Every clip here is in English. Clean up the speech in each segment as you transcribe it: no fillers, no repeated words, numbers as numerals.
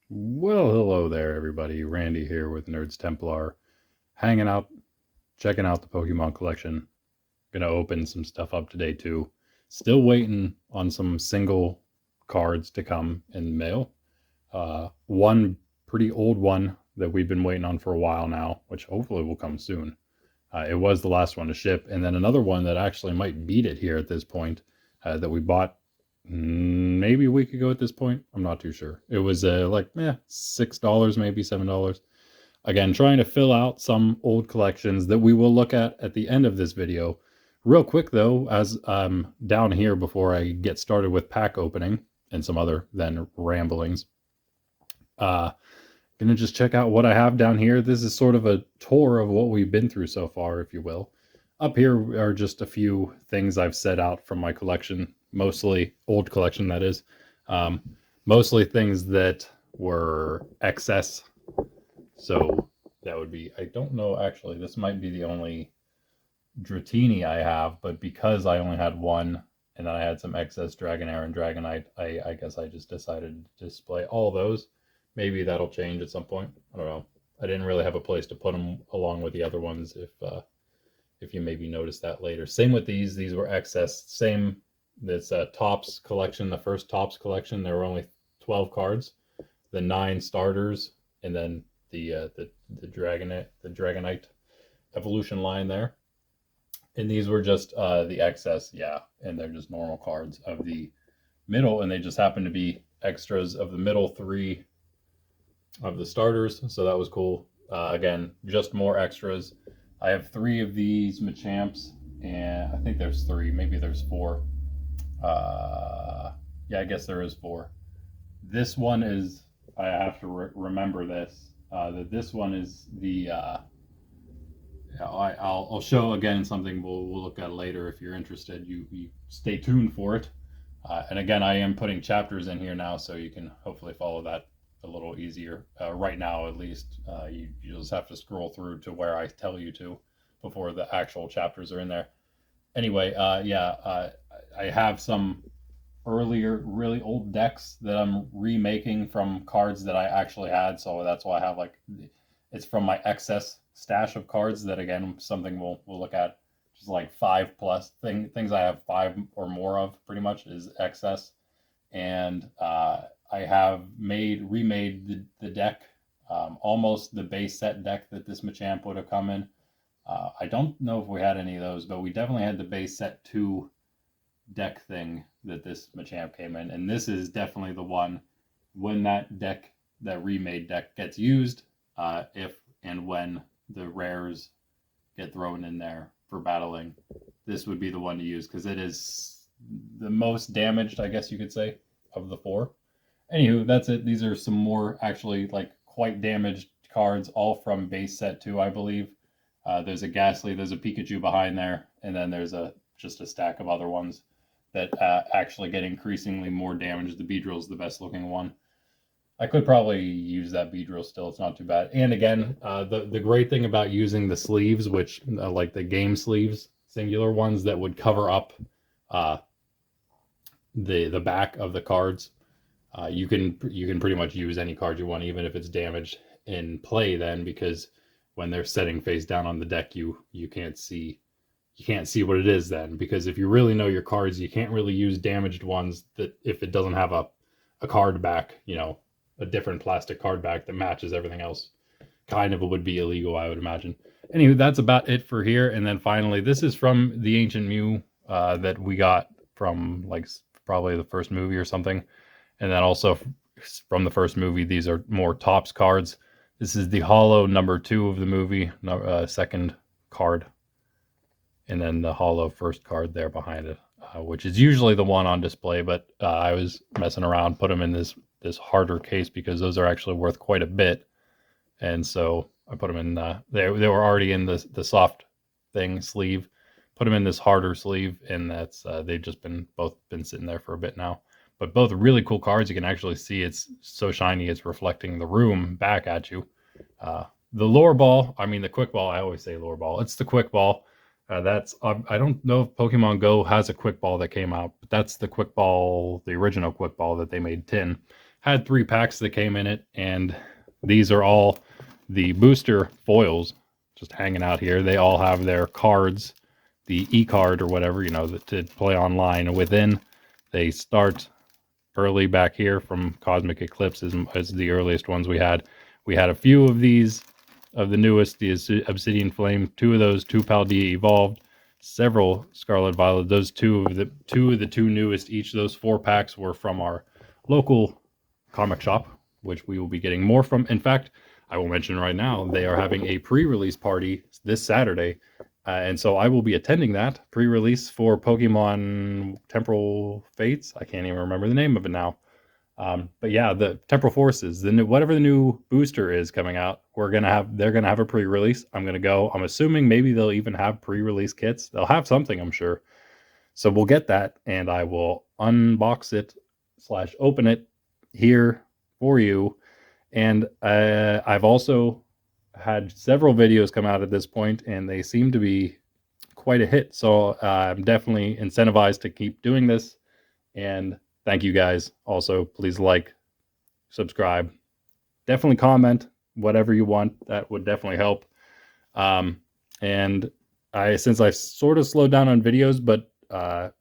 Well, hello there, everybody. Randy here with Nerds Templar, hanging out, checking out the Pokemon collection. Gonna open some stuff up today too. Still waiting on some single cards to come in the mail. One pretty old one that we've been waiting on for a while now, which hopefully will come soon. It was the last one to ship, and then another one that actually might beat it here at this point that we bought maybe a week ago at this point. I'm not too sure. It was $6, maybe $7. Again, trying to fill out some old collections that we will look at the end of this video. Real quick though, as down here before I get started with pack opening and some other then ramblings, gonna just check out what I have down here. This is sort of a tour of what we've been through so far, if you will. Up here are just a few things I've set out from my collection, mostly old collection, that is. Mostly things that were excess. So that would be, I don't know, actually, this might be the only Dratini I have, but because I only had one and then I had some excess Dragonair and Dragonite, I guess I just decided to display all those. Maybe that'll change at some point. I don't know. I didn't really have a place to put them along with the other ones if you maybe noticed that later. Same with these were excess. Same, this Topps collection, the first Topps collection, there were only 12 cards, the 9 starters, and then the Dragonite evolution line there. And these were just the excess, yeah, and they're just normal cards of the middle, and they just happen to be extras of the middle 3 of the starters, so that was cool. Again, just more extras. I have 3 of these Machamps, and I think there's 3, maybe there's 4. Yeah, I guess there is 4. This one is, I have to remember this, that this one is the, I'll show again something we'll look at later. If you're interested, you stay tuned for it. And again, I am putting chapters in here now, so you can hopefully follow that a little easier. Right now, at least, you just have to scroll through to where I tell you to before the actual chapters are in there. Anyway, I have some earlier, really old decks that I'm remaking from cards that I actually had. So that's why I have it's from my excess stash of cards that, again, something we'll look at. Just like 5 plus things I have 5 or more of, pretty much, is excess. And I have remade the deck, almost the base set deck that this Machamp would have come in. I don't know if we had any of those, but we definitely had the base set 2 deck thing that this Machamp came in. And this is definitely the one when that deck, that remade deck, gets used, if and when the rares get thrown in there for battling, this would be the one to use because it is the most damaged, I guess you could say, of the 4. Anywho, that's it. These are some more actually quite damaged cards, all from base set 2, I believe. There's a Ghastly, there's a Pikachu behind there, and then there's just a stack of other ones that actually get increasingly more damage. The Beedrill is the best looking one. I could probably use that Beedrill still. It's not too bad. And again, the great thing about using the sleeves, which like the game sleeves, singular ones that would cover up the back of the cards, you can pretty much use any card you want, even if it's damaged in play. Then, because when they're setting face down on the deck, you can't see what it is then. Because if you really know your cards, you can't really use damaged ones that if it doesn't have a card back, a different plastic card back that matches everything else. Kind of would be illegal, I would imagine. Anyway, that's about it for here. And then finally, this is from the Ancient Mew that we got from probably the first movie or something. And then also from the first movie, these are more Topps cards. This is the holo number 2 of the movie, second card. And then the holo first card there behind it, which is usually the one on display. But I was messing around, put them in this harder case because those are actually worth quite a bit. And so I put them in, they were already in the soft thing sleeve, put them in this harder sleeve, and that's, they've just both been sitting there for a bit now. But both really cool cards. You can actually see it's so shiny, it's reflecting the room back at you. The lure ball, the quick ball, I always say lure ball. It's the quick ball. That's I don't know if Pokemon Go has a quick ball that came out, but that's the quick ball, the original quick ball that they made tin. had 3 packs that came in it, and these are all the booster foils just hanging out here. They all have their cards, the e-card or whatever, you know, to play online. And within, they start early back here from Cosmic Eclipse as the earliest ones we had. We had a few of these, of the newest, the Obsidian Flame, 2 of those, 2 Paldea Evolved, several Scarlet Violet. Those two of the two newest, each of those 4 packs were from our local comic shop, which we will be getting more from. In fact, I will mention right now, they are having a pre-release party this Saturday. And so I will be attending that pre-release for Pokemon Temporal Fates. I can't even remember the name of it now. But yeah, the Temporal Forces, whatever the new booster is coming out, they're gonna have a pre-release. I'm gonna go. I'm assuming maybe they'll even have pre-release kits. They'll have something, I'm sure. So we'll get that, and I will unbox it / open it here for you. And I've also had several videos come out at this point, and they seem to be quite a hit. So I'm definitely incentivized to keep doing this. And thank you guys. Also, please like, subscribe, definitely comment whatever you want. That would definitely help. And since I've sort of slowed down on videos, but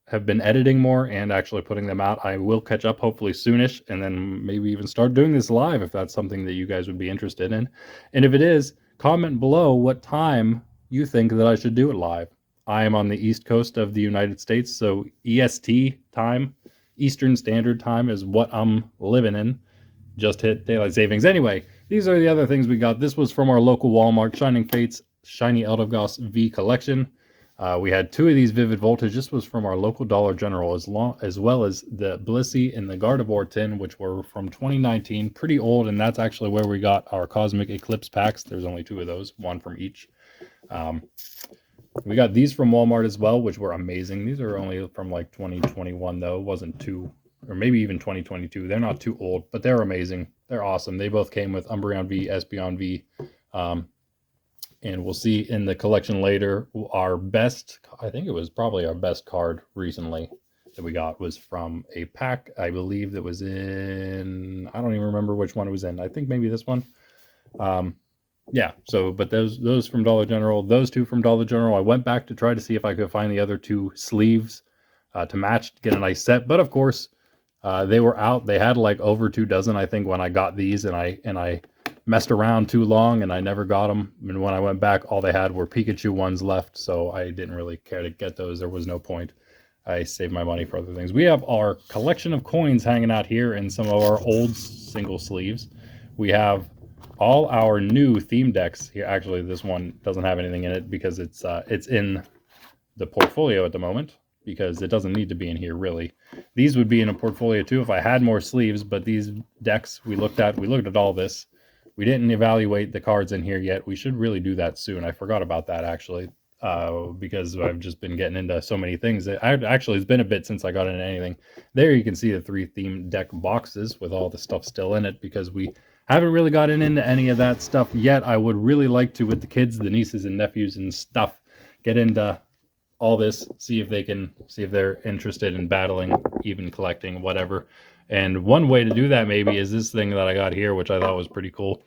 have been editing more and actually putting them out, I will catch up hopefully soonish, and then maybe even start doing this live if that's something that you guys would be interested in. And if it is, comment below what time you think that I should do it live. I am on the East Coast of the United States, so EST time, Eastern Standard Time, is what I'm living in. Just hit daylight savings. Anyway, these are the other things we got. This was from our local Walmart, Shining Fates Shiny Eldegoss V collection. We had 2 of these Vivid Voltage. This was from our local Dollar General, as well as the Blissey and the Gardevoir tin, which were from 2019, pretty old, and that's actually where we got our Cosmic Eclipse packs. There's only 2 of those, 1 from each. We got these from Walmart as well, which were amazing. These are only from like 2021 though. It wasn't too, or maybe even 2022. They're not too old, but they're amazing. They're awesome. They both came with Umbreon V, Espeon V. And we'll see in the collection later, our best, I think it was probably our best card recently that we got was from a pack, I believe, that was in, I don't even remember which one it was in. I think maybe this one. Yeah, so, but those from Dollar General, those 2 from Dollar General. I went back to try to see if I could find the other 2 sleeves to match, to get a nice set. But of course, they were out. They had like over 2 dozen, I think, when I got these, and I messed around too long and I never got them. And when I went back, all they had were Pikachu ones left, so I didn't really care to get those. There was no point. I saved my money for other things. We have our collection of coins hanging out here in some of our old single sleeves. We have all our new theme decks here. Actually, this one doesn't have anything in it because it's in the portfolio at the moment, because it doesn't need to be in here really. These would be in a portfolio too if I had more sleeves, but these decks we looked at all this. We didn't evaluate the cards in here yet. We should really do that soon. I forgot about that actually, because I've just been getting into so many things. Actually, it's been a bit since I got into anything. There you can see the 3 theme deck boxes with all the stuff still in it, because we haven't really gotten into any of that stuff yet. I would really like to, with the kids, the nieces and nephews and stuff, get into all this, see if they're interested in battling, even collecting, whatever. And one way to do that maybe is this thing that I got here, which I thought was pretty cool.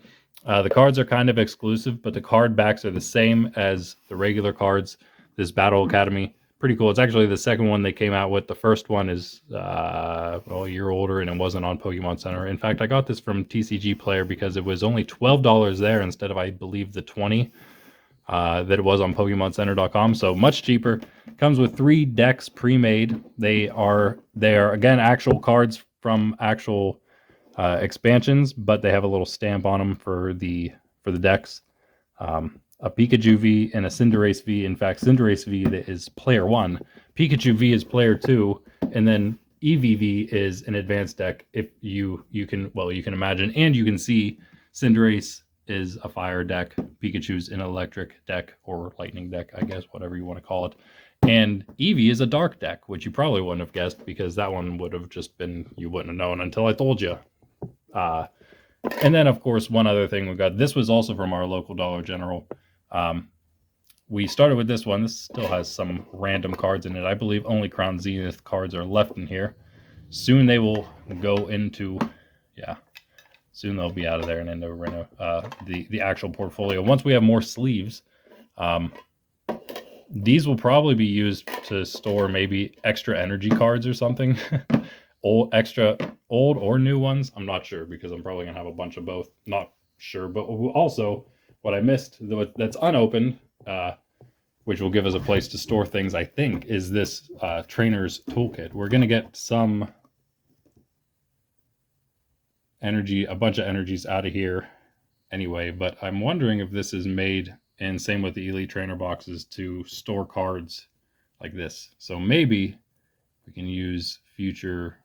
The cards are kind of exclusive, but the card backs are the same as the regular cards. This Battle Academy, pretty cool. It's actually the second one they came out with. The first one is a year older, and it wasn't on Pokemon Center. In fact, I got this from TCG Player because it was only $12 there instead of, I believe, the $20 that it was on PokemonCenter.com. So much cheaper. Comes with 3 decks pre-made. They are again actual cards from actual expansions, but they have a little stamp on them for the decks. A Pikachu V and a Cinderace V. In fact, Cinderace V is player 1, Pikachu V is player 2, and then EVV is an advanced deck. If you can imagine, and you can see Cinderace is a fire deck, Pikachu's an electric deck or lightning deck, I guess, whatever you want to call it. And Eevee is a dark deck, which you probably wouldn't have guessed, because that one would have just been, you wouldn't have known until I told you. And then, of course, one other thing we got, this was also from our local Dollar General. We started with this one. This still has some random cards in it. I believe only Crown Zenith cards are left in here. Soon they will go into yeah, soon they'll be out of there and into the actual portfolio. Once we have more sleeves, these will probably be used to store maybe extra energy cards or something. Extra old or new ones. I'm not sure because I'm probably gonna have a bunch of both. Not sure, but also what I missed that's unopened, which will give us a place to store things, I think, is this trainer's toolkit. We're gonna get some energy, a bunch of energies out of here anyway, but I'm wondering if this is made, and same with the Elite Trainer boxes, to store cards like this. So maybe we can use future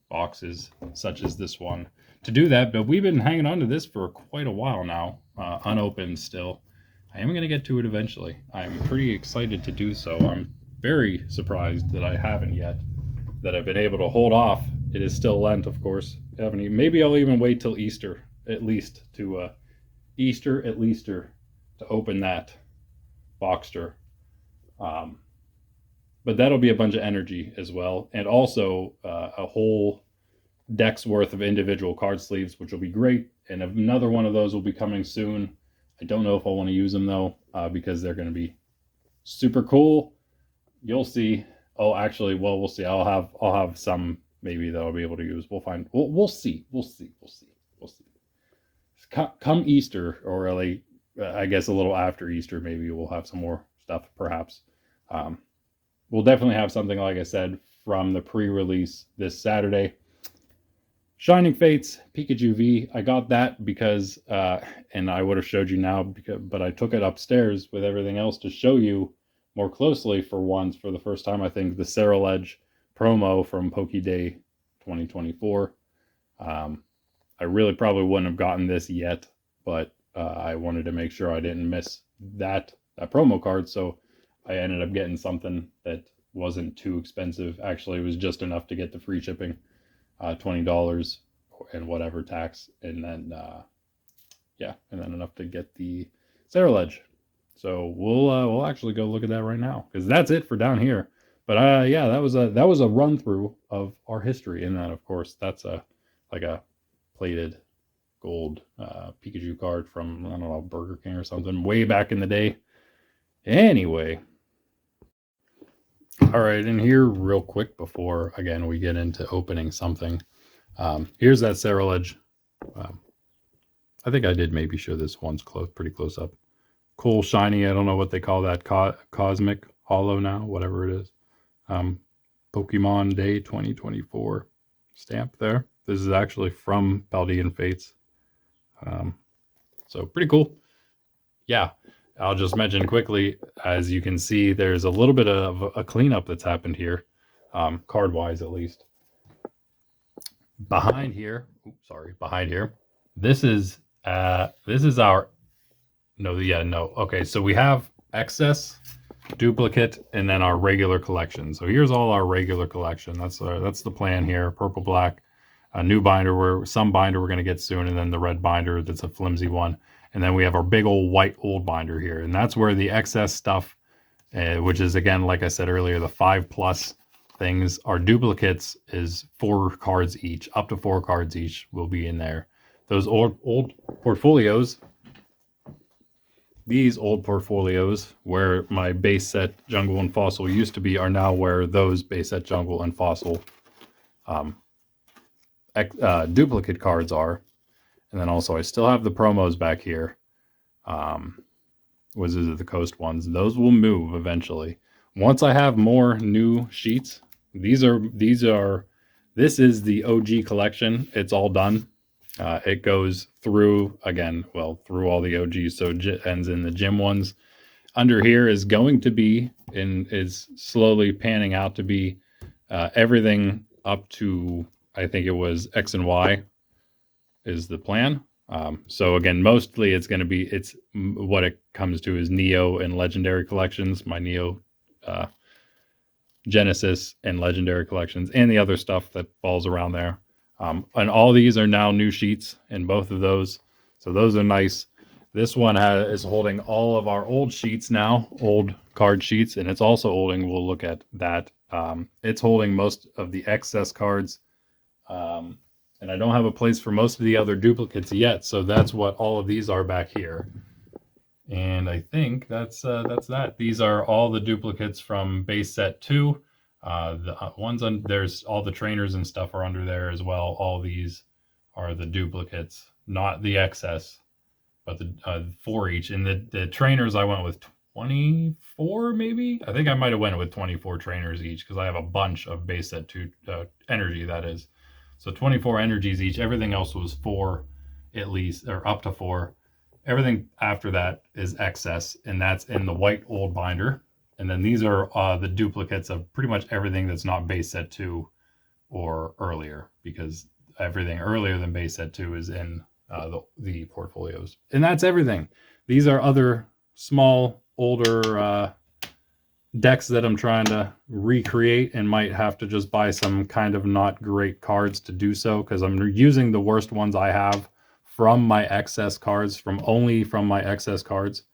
boxes such as this one to do that, but we've been hanging on to this for quite a while now, unopened still. I am going to get to it eventually. I'm pretty excited to do so. I'm very surprised that I haven't yet, that I've been able to hold off. It is still Lent, of course. Maybe I'll even wait till Easter, at least, to open that Boxster. But that'll be a bunch of energy as well, and also a whole deck's worth of individual card sleeves, which will be great. And another one of those will be coming soon. I don't know if I want to use them though, because they're going to be super cool. You'll see. Oh, actually, well, we'll see. I'll have some maybe that I'll be able to use. We'll find. We'll see. We'll see. Come Easter, or really, I guess a little after Easter, maybe we'll have some more stuff, perhaps. We'll definitely have something, like I said, from the pre-release this Saturday. Shining Fates Pikachu V. I got that because, and I would have showed you now, but I took it upstairs with everything else to show you more closely for the first time, I think, the Astral Edge promo from Poke Day 2024. I really probably wouldn't have gotten this yet, but I wanted to make sure I didn't miss that promo card, so I ended up getting something that wasn't too expensive. Actually, it was just enough to get the free shipping. $20 and whatever tax, and then and then enough to get the Astral Edge. So we'll actually go look at that right now, because that's it for down here. But that was a run through of our history, and then of course that's like a plated gold Pikachu card from, I don't know, Burger King or something way back in the day. Anyway. All right, and here real quick before, again, we get into opening something. Here's that Astral Edge. I think I did maybe show this one's pretty close up. Cool, shiny, I don't know what they call that, Cosmic Hollow now, whatever it is. Pokemon Day 2024 stamp there. This is actually from Paldean Fates. So pretty cool. Yeah. I'll just mention quickly, as you can see, there's a little bit of a cleanup that's happened here, card-wise at least. Behind here, this is our, okay, so we have excess, duplicate, and then our regular collection. So here's all our regular collection. That's the plan here. Purple, black, a new binder, some binder we're going to get soon, and then the red binder that's a flimsy one. And then we have our big old white old binder here. And that's where the excess stuff, which is, again, like I said earlier, the 5+ things, our duplicates is 4 cards each, up to 4 cards each will be in there. Those old portfolios, these old portfolios where my base set Jungle and Fossil used to be, are now where those base set Jungle and Fossil duplicate cards are. And then also I still have the promos back here. Wizards of the Coast ones. Those will move eventually. Once I have more new sheets, this is the OG collection. It's all done. It goes through, again, through all the OGs, so it ends in the gym ones. Under here is going to be, and is slowly panning out to be, everything up to, I think it was X and Y is the plan. So again, mostly it's going to be, what it comes to is Neo and Legendary collections, my Neo, Genesis and Legendary collections, and the other stuff that falls around there. And all these are now new sheets in both of those. So those are nice. This one is holding all of our old sheets now, old card sheets, and it's also holding, we'll look at that. It's holding most of the excess cards. And I don't have a place for most of the other duplicates yet, so that's what all of these are back here. And I think that's that. These are all the duplicates from base set 2. The ones on there's all the trainers and stuff are under there as well. All these are the duplicates, not the excess, but the 4 each. And the trainers I went with 24 maybe. I think I might have went with 24 trainers each because I have a bunch of base set 2 energy, that is. So 24 energies each. Everything else was 4 at least, or up to 4. Everything after that is excess, and that's in the white old binder. And then these are the duplicates of pretty much everything that's not base set 2 or earlier, because everything earlier than base set 2 is in the portfolios. And that's everything. These are other small, older decks that I'm trying to recreate, and might have to just buy some kind of not great cards to do so, because I'm using the worst ones I have from my excess cards, only from my excess cards,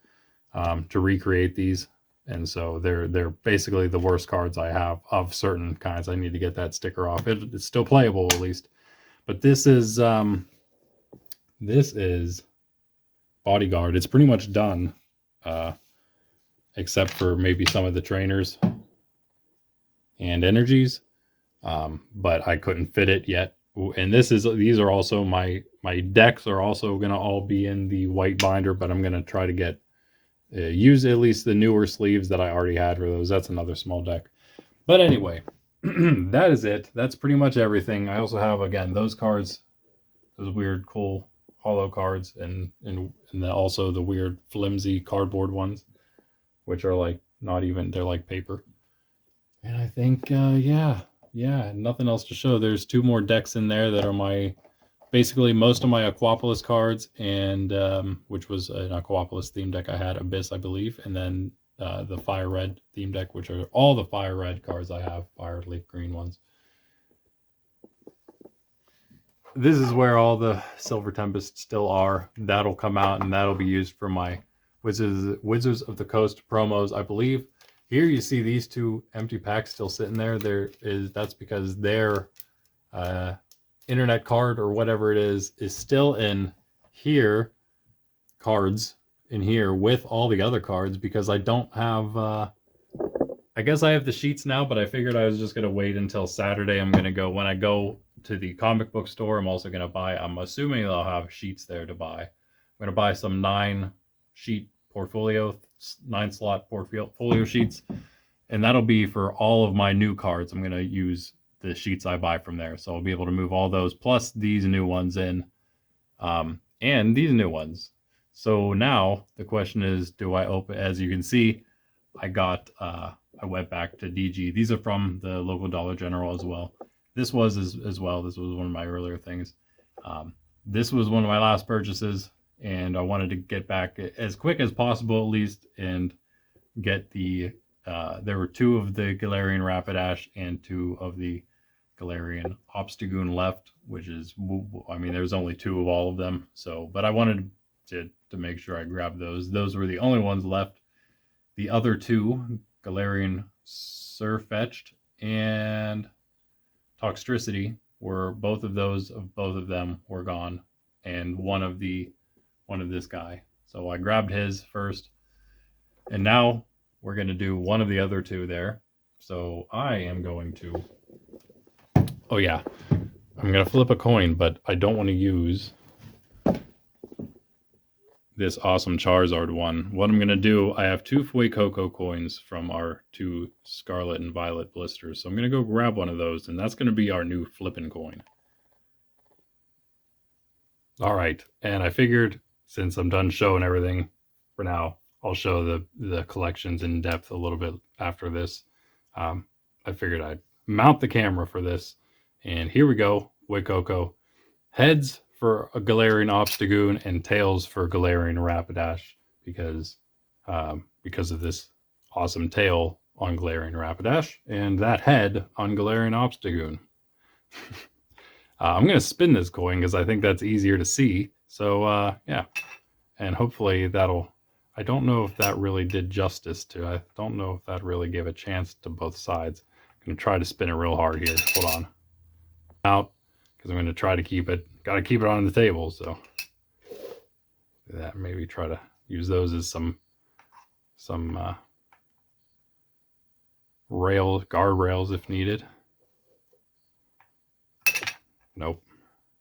to recreate these. And so they're basically the worst cards I have of certain kinds. I need to get that sticker off. It's still playable at least. But this is Bodyguard. It's pretty much done, except for maybe some of the trainers and energies. But I couldn't fit it yet. And these are also my decks are also going to all be in the white binder, but I'm going to try to get use at least the newer sleeves that I already had for those. That's another small deck. But anyway, that is it. That's pretty much everything. I also have, again, those cards, those weird, cool hollow cards, and also the weird flimsy cardboard ones, which are like not even, they're like paper. And I think, yeah, nothing else to show. There's 2 more decks in there that are basically most of my Aquapolis cards, and which was an Aquapolis theme deck I had, Abyss, I believe, and then the Fire Red theme deck, which are all the Fire Red cards I have, Fire Leaf Green ones. This is where all the Silver Tempests still are. That'll come out, and that'll be used for my Wizards of the Coast promos, I believe. Here you see these 2 empty packs still sitting there. That's because their internet card or whatever it is still in here, cards in here with all the other cards, because I don't have I guess I have the sheets now, but I figured I was just going to wait until Saturday. When I go to the comic book store, I'm also going to buy, I'm assuming they'll have sheets there to buy. I'm going to buy some 9 slot portfolio sheets, and that'll be for all of my new cards. I'm going to use the sheets I buy from there, so I'll be able to move all those plus these new ones in, and these new ones. So now the question is, do I open? As you can see, I went back to DG. These are from the local Dollar General as well. This was as well. This was one of my earlier things. This was one of my last purchases, and I wanted to get back as quick as possible at least, and get the there were 2 of the Galarian Rapidash and 2 of the Galarian Obstagoon left, which is, I mean, there's only 2 of all of them. So, but I wanted to make sure I grabbed those. Those were the only ones left. The other 2, Galarian Surfetched and Toxtricity, were both of them were gone, and one of this guy. So I grabbed his first, and now we're going to do one of the other 2 there. So I am going to, oh yeah, I'm going to flip a coin, but I don't want to use this awesome Charizard one. What I'm going to do, I have 2 Fuecoco coins from our 2 Scarlet and Violet blisters. So I'm going to go grab one of those, and that's going to be our new flippin' coin. All right, and I figured since I'm done showing everything for now, I'll show the collections in depth a little bit after this. I figured I'd mount the camera for this, and here we go. Fuecoco. Heads for a Galarian Obstagoon and tails for Galarian Rapidash, because of this awesome tail on Galarian Rapidash and that head on Galarian Obstagoon. I'm going to spin this coin because I think that's easier to see. So yeah, and hopefully that'll, I don't know if that really did justice to, I don't know if that really gave a chance to both sides. I'm going to try to spin it real hard here. Hold on. Out, because I'm going to try to keep it. Got to keep it on the table, so that maybe try to use those as some guardrails if needed. Nope.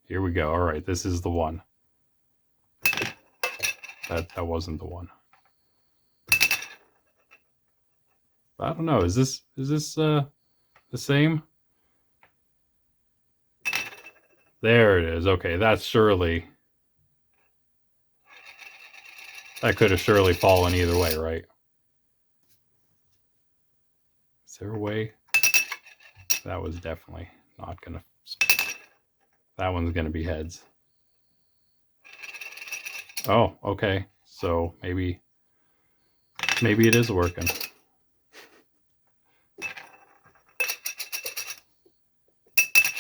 Here we go. All right, this is the one. That wasn't the one. I don't know. Is this the same? There it is. Okay, that's surely. That could have surely fallen either way, right? Is there a way? That was definitely not gonna. That one's gonna be heads. Oh, okay. So maybe it is working.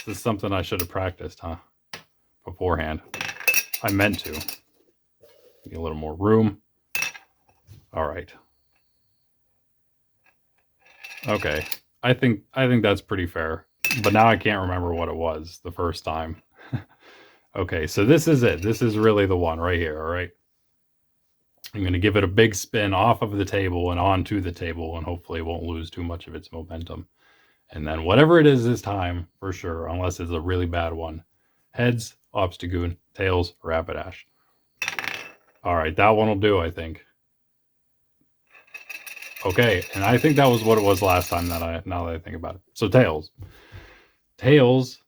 This is something I should have practiced, huh? Beforehand. I meant to. Get a little more room. All right. Okay. I think that's pretty fair. But now I can't remember what it was the first time. Okay, so this is it. This is really the one right here, all right? I'm going to give it a big spin off of the table and onto the table, and hopefully it won't lose too much of its momentum. And then whatever it is this time, for sure, unless it's a really bad one. Heads, Obstagoon, tails, Rapidash. All right, that one will do, I think. Okay, and I think that was what it was last time now that I think about it. So tails. Tails.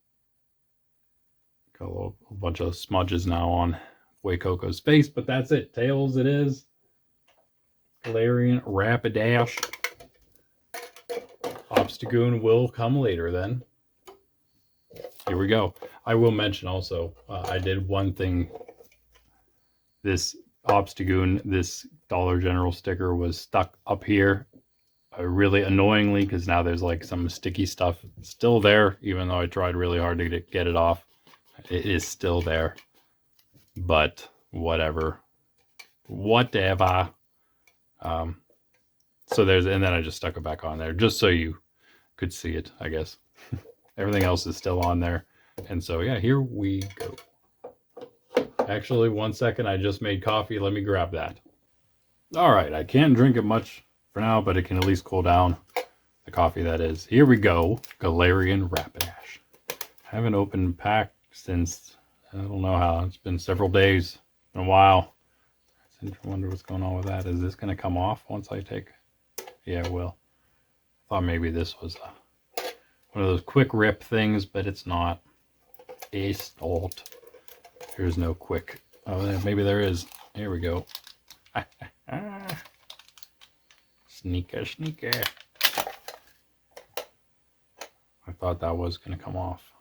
Got a bunch of smudges now on Wacoco's face, but that's it. Tails it is. Galarian Rapidash. Obstagoon will come later then. Here we go. I will mention also, I did one thing. This Obstagoon, this Dollar General sticker was stuck up here really annoyingly because now there's like some sticky stuff still there, even though I tried really hard to get it off. It is still there, but whatever. So there's, and then I just stuck it back on there just so you could see it, I guess. Everything else is still on there. And so, yeah, here we go. Actually, 1 second, I just made coffee. Let me grab that. All right, I can't drink it much for now, but it can at least cool down. The coffee, that is. Here we go. Galarian Rapidash. Haven't opened pack since, I don't know how. It's been several days. It's been a while. I wonder what's going on with that. Is this going to come off once I take? Yeah, it will. I thought maybe this was one of those quick rip things, but it's not. It's not. There's no quick. Oh, maybe there is. Here we go. Sneaker, sneaker. I thought that was going to come off.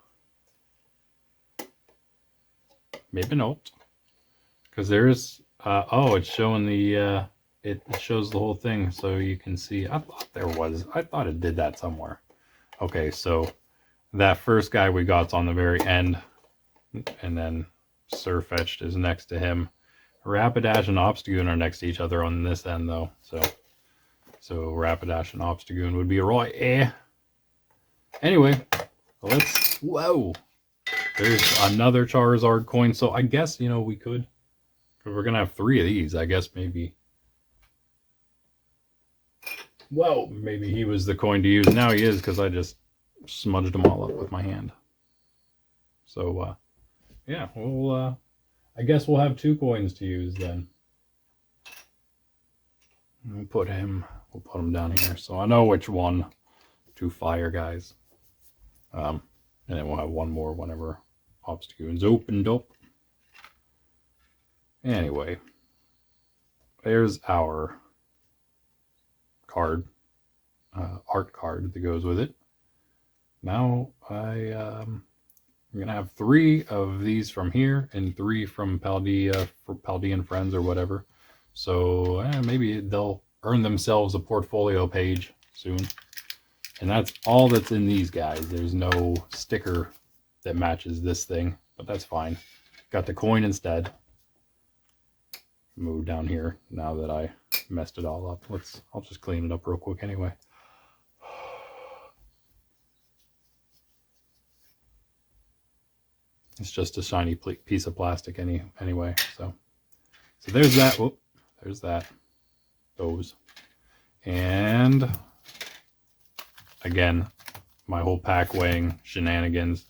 Maybe not. Because there's, oh, it's showing the, it shows the whole thing so you can see. I thought there was, I thought it did that somewhere. Okay, so that first guy we got's on the very end. And then Surfetched is next to him. Rapidash and Obstagoon are next to each other on this end, though. So Rapidash and Obstagoon would be right. Anyway, let's. Whoa! There's another Charizard coin. So I guess, you know, we could. We're gonna have 3 of these. I guess maybe. Whoa! Maybe he was the coin to use. Now he is, because I just smudged them all up with my hand. So yeah, we'll. I guess we'll have 2 coins to use then. We'll put him down here so I know which one. 2 fire guys. And then we'll have 1 more whenever Obstagoon's opened up. Anyway, there's our card, art card that goes with it. Now I'm going to have 3 of these from here and 3 from Paldea for Paldean friends or whatever. So maybe they'll earn themselves a portfolio page soon. And that's all that's in these guys. There's no sticker that matches this thing, but that's fine. Got the coin instead. Move down here now that I messed it all up. I'll just clean it up real quick anyway. It's just a shiny piece of plastic anyway. So there's that. Whoop, there's that. Those. And again, my whole pack weighing shenanigans.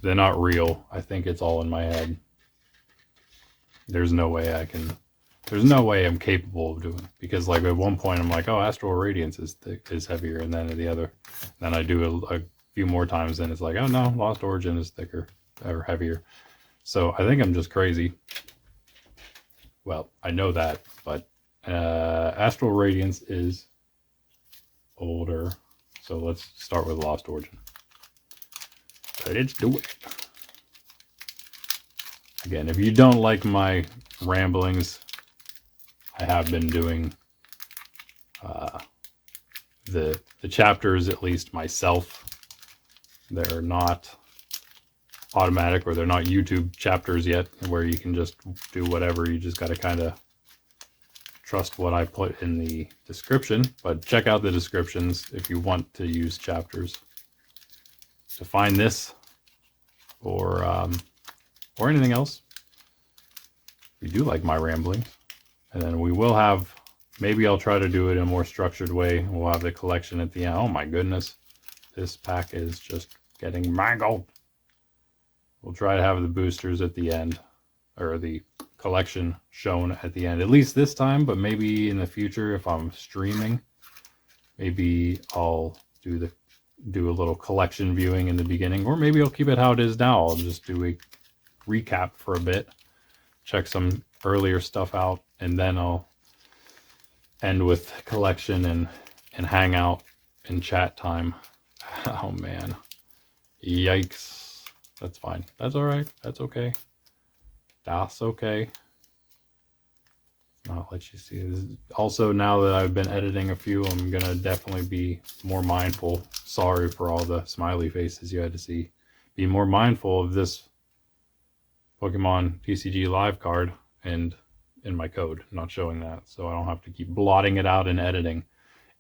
They're not real. I think it's all in my head. There's no way I'm capable of doing it. Because like at one point I'm like, oh, Astral Radiance is heavier, and then then I do a few more times and it's like, oh no, Lost Origin is thicker or heavier. So I think I'm just crazy. Well, I know that, but Astral Radiance is older. So let's start with Lost Origin. Let's do it. Again, if you don't like my ramblings, I have been doing the chapters, at least myself. They're not automatic, or they're not YouTube chapters yet, where you can just do whatever. You just got to kind of trust what I put in the description. But check out the descriptions if you want to use chapters to find this or anything else. If you do like my rambling, and then we will have, maybe I'll try to do it in a more structured way. We'll have the collection at the end. Oh my goodness, this pack is just getting mangled. We'll try to have the boosters at the end, or the collection shown at the end, at least this time. But maybe in the future, if I'm streaming, maybe I'll do a little collection viewing in the beginning, or maybe I'll keep it how it is now. I'll just do a recap for a bit, check some earlier stuff out, and then I'll end with collection and hang out and chat time. Oh man, yikes. That's fine. That's all right. That's okay. That's okay. I'll let you see this. Also, now that I've been editing a few, I'm gonna definitely be more mindful. Sorry for all the smiley faces you had to see. Be more mindful of this Pokemon TCG live card and in my code, not showing that, so I don't have to keep blotting it out in editing.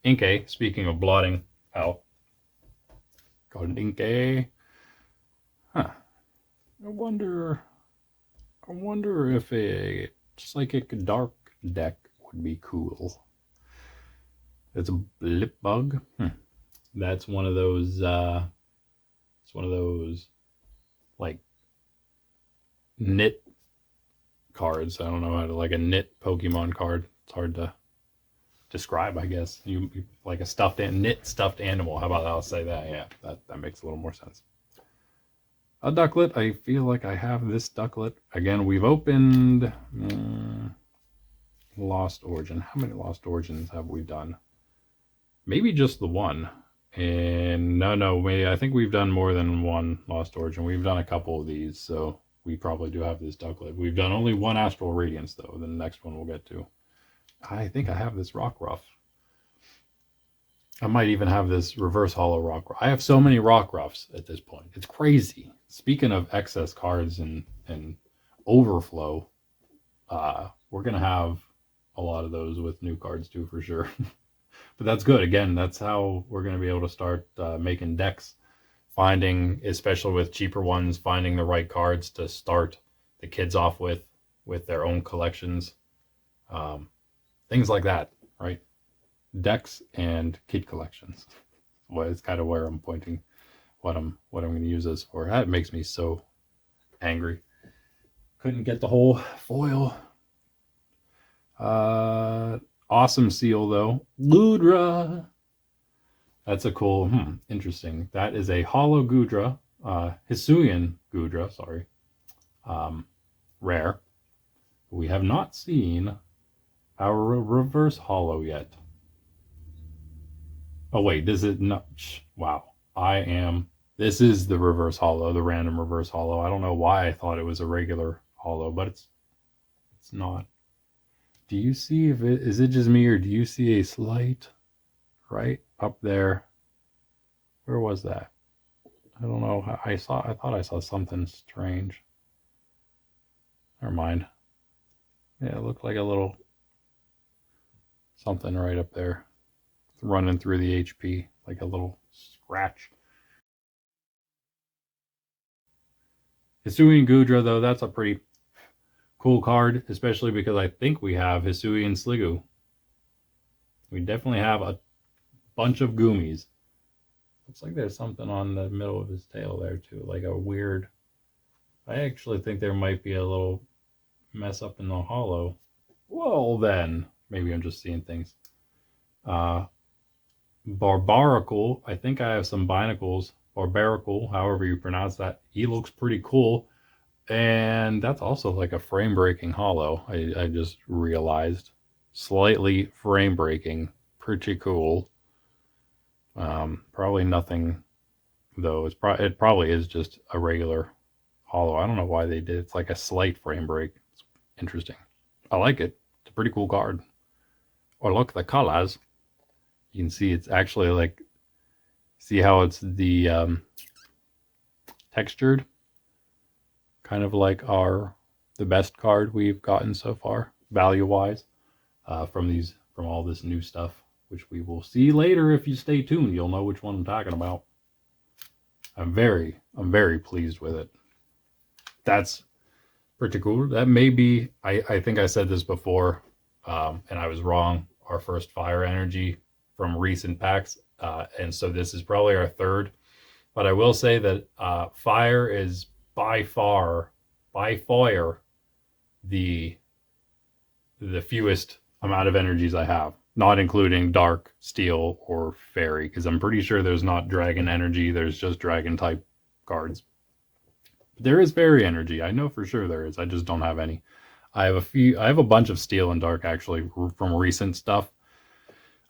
Inkay, speaking of blotting out, called Inkay. Huh. I wonder if a Psychic Dark deck would be cool. It's a blip bug. That's one of those it's one of those like knit cards. I don't know how to, like a knit Pokemon card. It's hard to describe, I guess. You like a knit stuffed animal. How about I'll say that? Yeah, that makes a little more sense. A ducklet. I feel like I have this ducklet. Again, we've opened Lost Origin. How many Lost Origins have we done? Maybe just the one. And no, I think we've done more than one Lost Origin. We've done a couple of these, so we probably do have this ducklet. We've done only one Astral Radiance, though. The next one we'll get to. I think I have this Rockruff. I might even have this reverse hollow Rockruff. I have so many Rockruffs at this point. It's crazy. Speaking of excess cards and overflow, we're going to have a lot of those with new cards too, for sure. But that's good. Again, that's how we're going to be able to start making decks. Finding, especially with cheaper ones, finding the right cards to start the kids off with their own collections. Things like that, right? Decks and kid collections. Well, it's kind of where I'm pointing what I'm going to use this for. That makes me so angry. Couldn't get the whole foil. Awesome seal though. Ludra. That's a cool, interesting. That is a hollow Gudra, Hisuian Gudra, sorry. Rare. We have not seen our reverse hollow yet. Oh wait, does it not? Wow, this is the reverse hollow, the random reverse hollow. I don't know why I thought it was a regular hollow, but it's not. Do you see is it just me, or do you see a slight right up there? Where was that? I don't know. I thought I saw something strange. Never mind. Yeah, it looked like a little something right up there, running through the HP, like a little scratch. Hisuian Gudra, though, that's a pretty cool card, especially because I think we have Hisuian Sliggoo. We definitely have a bunch of Goomies. Looks like there's something on the middle of his tail there, too, like a weird... I actually think there might be a little mess up in the hollow. Well, then, maybe I'm just seeing things. Barbaracle, I think I have some binacles. Barbaracle, however you pronounce that. He looks pretty cool. And that's also like a frame breaking hollow. I just realized. Slightly frame breaking. Pretty cool. Probably nothing though. It probably is just a regular hollow. I don't know why they did. It's like a slight frame break. It's interesting. I like it. It's a pretty cool card. Or look, the colors. You can see it's actually like, see how it's the textured, kind of like the best card we've gotten so far, value wise, from all this new stuff, which we will see later. If you stay tuned, you'll know which one I'm talking about. I'm very pleased with it. That's pretty cool. That may be, I think I said this before, and I was wrong, our first fire energy from recent packs, and so this is probably our third. But I will say that fire is by far the fewest amount of energies I have, not including dark, steel, or fairy, because I'm pretty sure there's not dragon energy. There's just dragon type cards. There is fairy energy. I know for sure there is. I just don't have any. I have a bunch of steel and dark actually from recent stuff.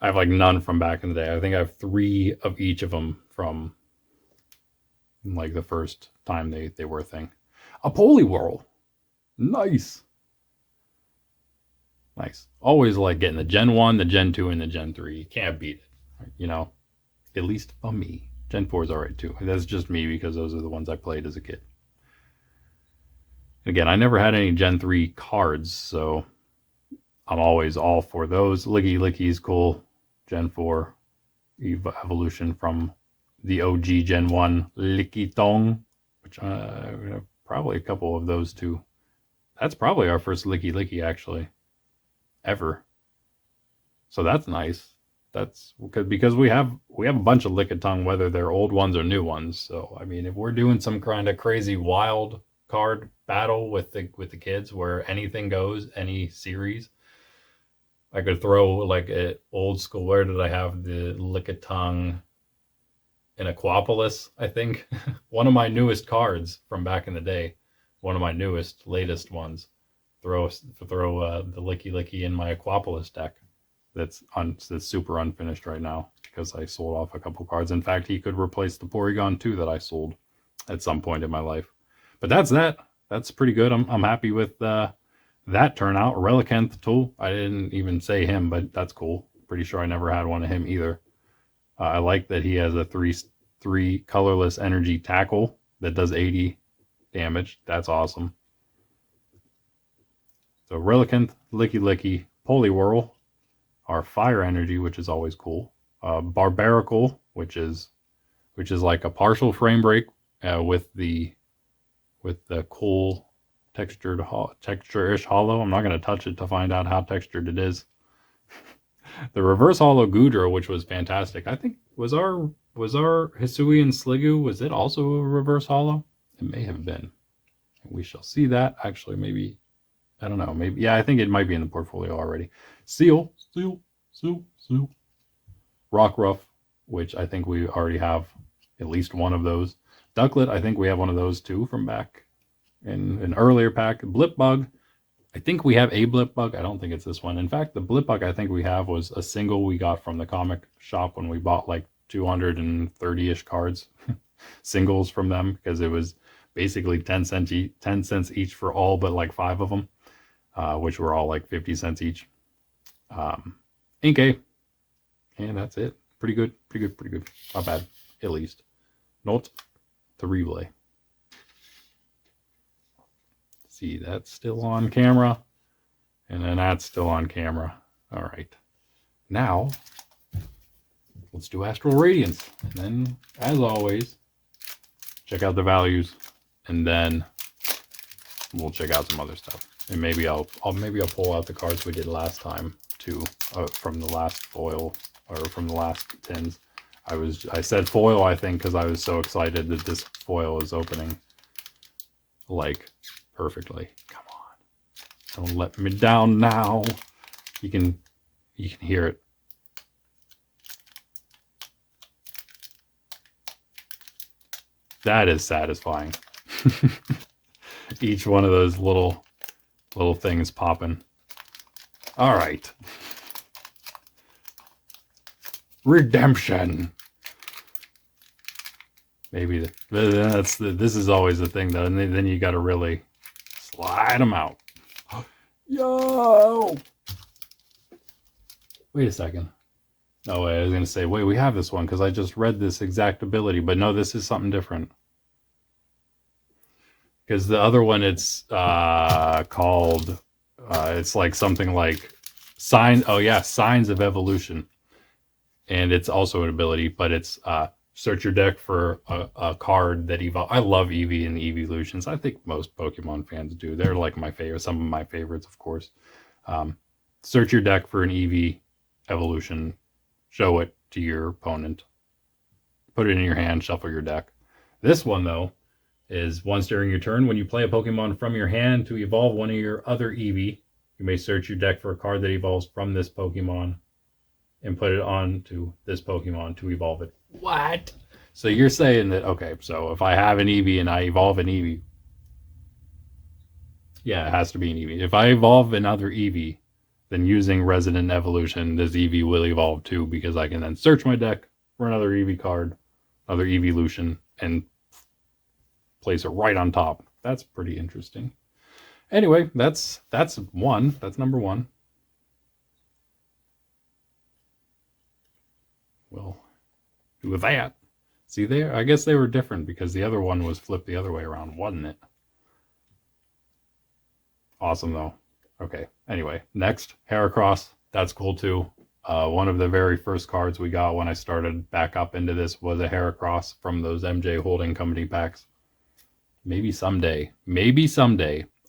I have like none from back in the day. I think I have 3 of each of them from like the first time they were a thing. A Poliwhirl. Nice. Nice. Always like getting the Gen 1, the Gen 2, and the Gen 3. You can't beat it. You know, at least for me. Gen 4 is alright too. That's just me because those are the ones I played as a kid. Again, I never had any Gen 3 cards, so I'm always all for those. Licky is cool. Gen 4 evolution from the OG Gen 1 Lickitung, which probably a couple of those too. That's probably our first Licky actually, ever. So that's nice. That's because we have a bunch of Lickitung, whether they're old ones or new ones. So I mean, if we're doing some kind of crazy wild card battle with the kids where anything goes, any series, I could throw like an old school. Where did I have the Lickitung in Aquapolis? I think one of my newest cards from back in the day, one of my latest ones. Throw the Licky in my Aquapolis deck. That's super unfinished right now because I sold off a couple cards. In fact, he could replace the Porygon 2 that I sold at some point in my life. But that's pretty good. I'm happy with that turnout. Relicanth tool. I didn't even say him, but that's cool. Pretty sure I never had one of him either. I like that he has a 3 colorless energy tackle that does 80 damage. That's awesome. So Relicanth, Licky, Poliwhirl, our fire energy, which is always cool. Barbaracle, which is like a partial frame break with the cool texture-ish hollow. I'm not going to touch it to find out how textured it is. The reverse hollow Gudra, which was fantastic. I think was our Hisuian Sliggoo, was it also a reverse hollow? It may have been. We shall see that. Actually, maybe, I don't know. Maybe, yeah, I think it might be in the portfolio already. Seal. Rockruff, which I think we already have at least one of those. Ducklet, I think we have one of those too from back in an earlier pack. Blipbug, I think we have a Blipbug. I don't think it's this one. In fact, the Blipbug I think we have was a single we got from the comic shop when we bought like 230-ish cards, singles from them, because it was basically 10 cents each for all but like 5 of them, which were all like 50 cents each. Inkay, and that's it. Pretty good. Not bad, at least. Not the replay. See, that's still on camera, and then that's still on camera. All right, now let's do Astral Radiance, and then, as always, check out the values, and then we'll check out some other stuff. And maybe I'll pull out the cards we did last time too, from the last foil or from the last tins. I said foil, I think, because I was so excited that this foil is opening like perfectly. Come on, don't let me down now. You can hear it. That is satisfying. Each one of those little things popping. All right. Redemption. Maybe this is always the thing though, and then you got to really slide them out. Yo. Wait a second. Oh, wait, I was going to say, wait, we have this one because I just read this exact ability, but no, this is something different. Because the other one, it's called, it's like something like Signs of Evolution. And it's also an ability, but it's search your deck for a card that evolves. I love Eevee and Evolutions. I think most Pokemon fans do. They're like my favorite, some of my favorites, of course. Search your deck for an Eevee evolution. Show it to your opponent. Put it in your hand, shuffle your deck. This one, though, is once during your turn, when you play a Pokemon from your hand to evolve one of your other Eevee, you may search your deck for a card that evolves from this Pokemon and put it onto this Pokemon to evolve it. What? So you're saying that, okay, so if I have an Eevee and I evolve an Eevee, yeah, it has to be an Eevee. If I evolve another Eevee, then using Resident Evolution, this Eevee will evolve too, because I can then search my deck for another Eevee card, another Evolution, and place it right on top. That's pretty interesting. Anyway, that's one. That's number one. We'll do that. See there? I guess they were different because the other one was flipped the other way around, wasn't it? Awesome though. Okay. Anyway, next, Heracross. That's cool too. One of the very first cards we got when I started back up into this was a Heracross from those MJ Holding Company packs. Maybe someday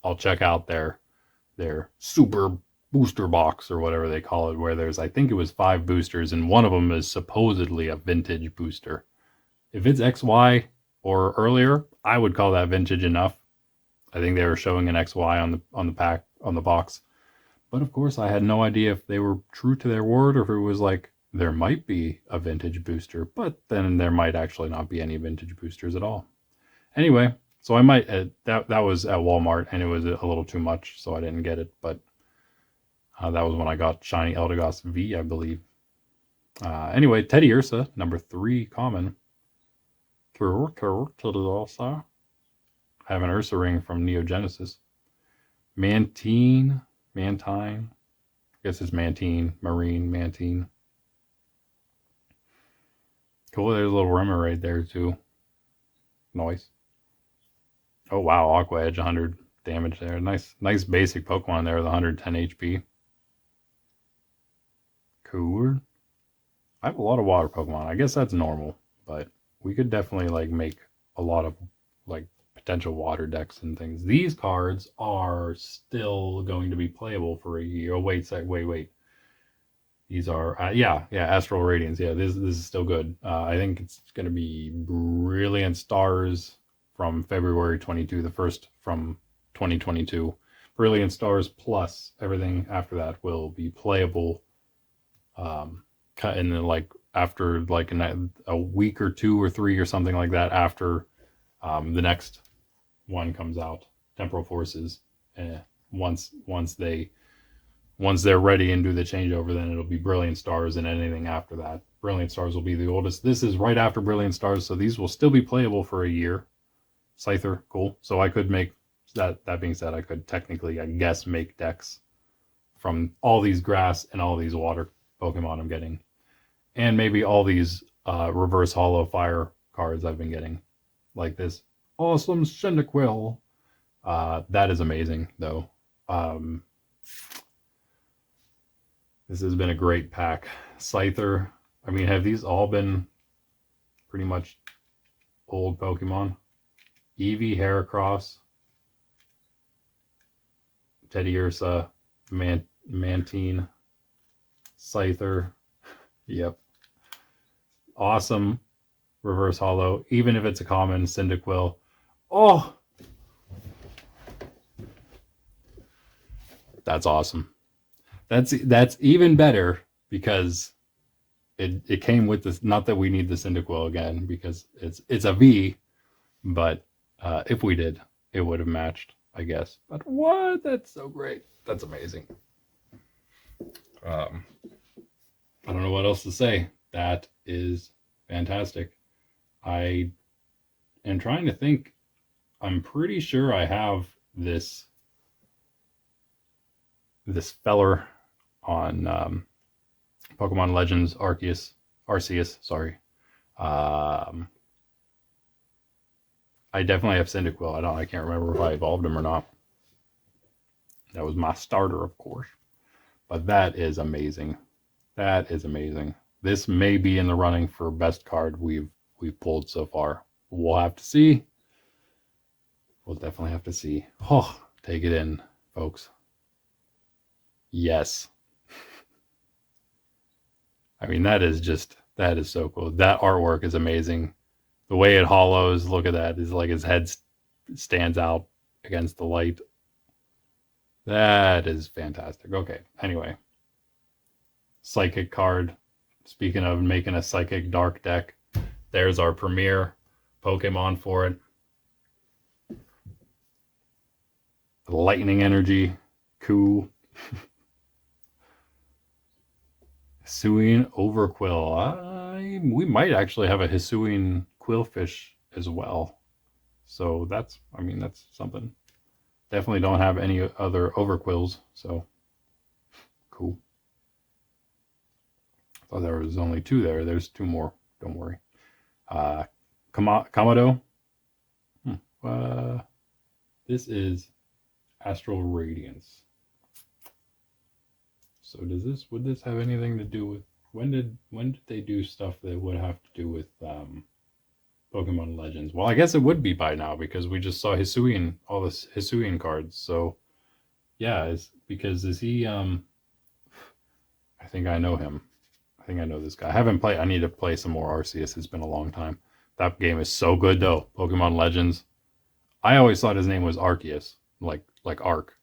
I'll check out their super booster box or whatever they call it, where there's, I think it was 5 boosters and one of them is supposedly a vintage booster. If it's XY or earlier, I would call that vintage enough. I think they were showing an XY on the pack, on the box. But of course, I had no idea if they were true to their word or if it was like, there might be a vintage booster, but then there might actually not be any vintage boosters at all. Anyway, so I might, that was at Walmart and it was a little too much, so I didn't get it. But that was when I got Shiny Eldegoss V, I believe. Anyway, Teddy Ursa, number 3 common. I have an Ursa ring from Neo Genesis. Mantine. I guess it's Mantine. Marine, Mantine. Cool, there's a little Rimmer right there too. Nice. Oh wow, Aqua Edge, 100 damage there. Nice basic Pokemon there with 110 HP. Cool. I have a lot of water Pokemon. I guess that's normal, but we could definitely like make a lot of like potential water decks and things. These cards are still going to be playable for a year. Oh, wait. These are, yeah, Astral Radiance. Yeah, this is still good. I think it's going to be Brilliant Stars from February 22, the first from 2022. Brilliant Stars plus everything after that will be playable. In the, like after like a week or 2 or 3 or something like that after the next one comes out, Temporal Forces. Once they're ready and do the changeover, then it'll be Brilliant Stars, and anything after that. Brilliant Stars will be the oldest. This is right after Brilliant Stars, so these will still be playable for a year. Scyther, cool. So I could make that. That being said, I could technically, I guess, make decks from all these grass and all these water Pokemon I'm getting, and maybe all these reverse hollow fire cards I've been getting, like this awesome Cyndaquil. That is amazing, though. This has been a great pack. Scyther. I mean, have these all been pretty much old Pokemon? Eevee, Heracross, Teddy Ursa, Mantine, Scyther. Yep. Awesome reverse holo, even if it's a common Cyndaquil. Oh, that's awesome. That's even better because it came with this. Not that we need the Cyndaquil again because it's a V, but if we did, it would have matched, I guess. But what? That's so great. That's amazing. I don't know what else to say. That is fantastic. I am trying to think. I'm pretty sure I have this feller on Pokemon Legends Arceus. Sorry. I definitely have Cyndaquil. I can't remember if I evolved him or not. That was my starter, of course. But that is amazing. That is amazing. This may be in the running for best card we've pulled so far. We'll have to see. We'll definitely have to see. Oh, take it in, folks. Yes. I mean, that is so cool. That artwork is amazing. The way it hollows, look at that. It's like his head stands out against the light. That is fantastic. Okay, anyway. Psychic card. Speaking of making a Psychic Dark deck, there's our premier Pokemon for it. Lightning Energy. Cool. Hisuian Overquill. We might actually have a Hisuian Quillfish as well. So that's something. Definitely don't have any other Overquills, so cool. I thought there was only 2 there. There's 2 more. Don't worry. Kamado. This is Astral Radiance. So would this have anything to do with when did they do stuff that would have to do with Pokemon Legends? Well, I guess it would be by now because we just saw Hisuian, all this Hisuian cards. So yeah, is he I think I know him. I think I know this guy. I haven't played. I need to play some more Arceus. It's been a long time. That game is so good though. Pokemon Legends. I always thought his name was Arceus, like Arc.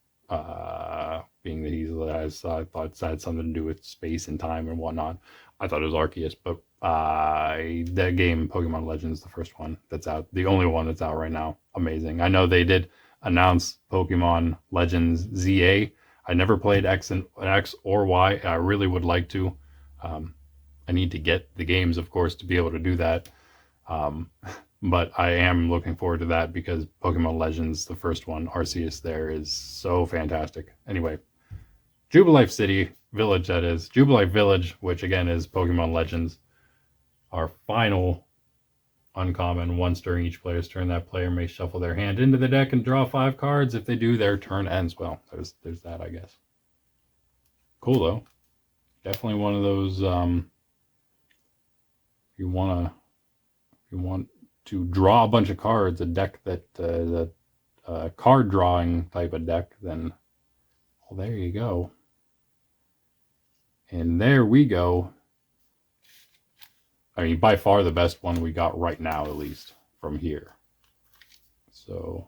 Being that I thought it had something to do with space and time and whatnot. I thought it was Arceus, but that game, Pokemon Legends, the first one that's out, the only one that's out right now, amazing. I know they did announce Pokemon Legends ZA. I never played X or Y. I really would like to. I need to get the games, of course, to be able to do that. But I am looking forward to that because Pokemon Legends, the first one, Arceus there, is so fantastic. Anyway, Jubilife City, Village that is. Jubilife Village, which again is Pokemon Legends. Our final uncommon. Once during each player's turn, that player may shuffle their hand into the deck and draw 5 cards. If they do, their turn ends. Well, there's that, I guess. Cool, though. Definitely one of those, you want to draw a bunch of cards, a deck that card drawing type of deck, then well, there you go. And there we go. I mean, by far the best one we got right now, at least from here. So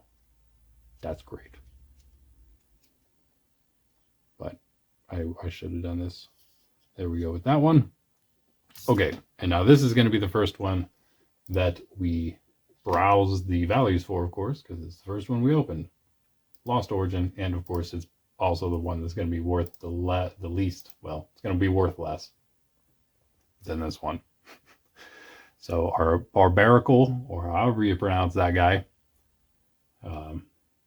that's great. But I should have done this. There we go with that one. Okay, and now this is going to be the first one that we browse the values for, of course, because it's the first one we opened. Lost Origin, and of course it's also the one that's going to be worth the least. Well, it's going to be worth less than this one. So our Barbaracle, or however you pronounce that guy,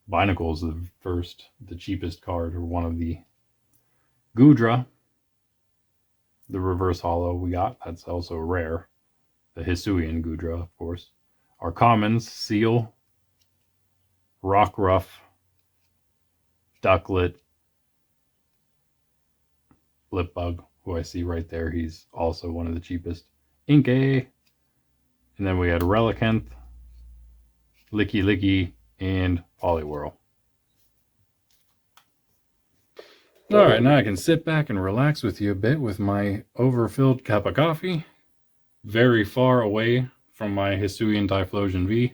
Binacle is the cheapest card, or one of the Goodra, the reverse holo we got. That's also rare. The Hisuian Goodra, of course. Our commons, Seal, Rockruff, Ducklet, Blipbug, who I see right there. He's also one of the cheapest. Inkay. And then we had Relicanth, Licky Licky, and Poliwhirl. All right, now I can sit back and relax with you a bit with my overfilled cup of coffee, very far away from my Hisuian Typhlosion V.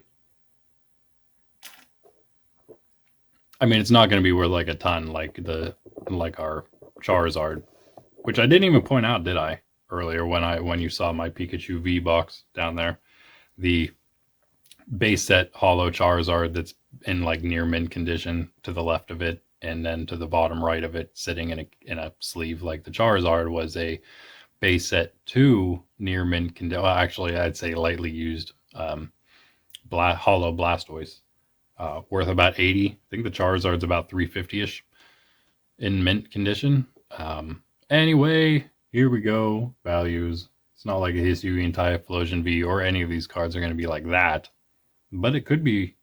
I mean, it's not going to be worth like a ton, like our Charizard, which I didn't even point out, did I? Earlier when you saw my Pikachu V box down there, the base set holo Charizard that's in like near mint condition to the left of it, and then to the bottom right of it, sitting in a sleeve like the Charizard, was a base set 2 near mint condition. Well, actually, I'd say lightly used holo Blastoise, worth about 80. I think the Charizard's about 350ish in mint condition. Anyway, here we go. Values. It's not like a Hisuian Typhlosion V or any of these cards are going to be like that, but it could be.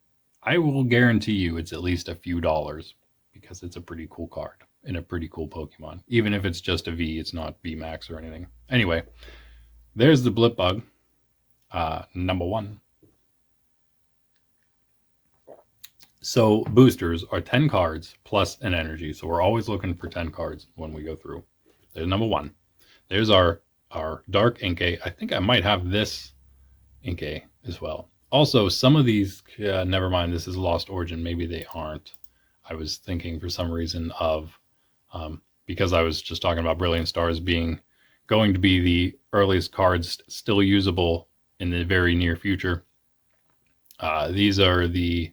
I will guarantee you it's at least a few dollars, because it's a pretty cool card and a pretty cool Pokemon. Even if it's just a V, it's not V Max or anything. Anyway, there's the Blipbug, number 1. So boosters are 10 cards plus an energy. So we're always looking for 10 cards when we go through. There's number 1. There's our Dark Inkay. I think I might have this Inkay as well. Also, some of these, never mind, this is Lost Origin. Maybe they aren't. I was thinking for some reason of, because I was just talking about Brilliant Stars going to be the earliest cards still usable in the very near future. These are the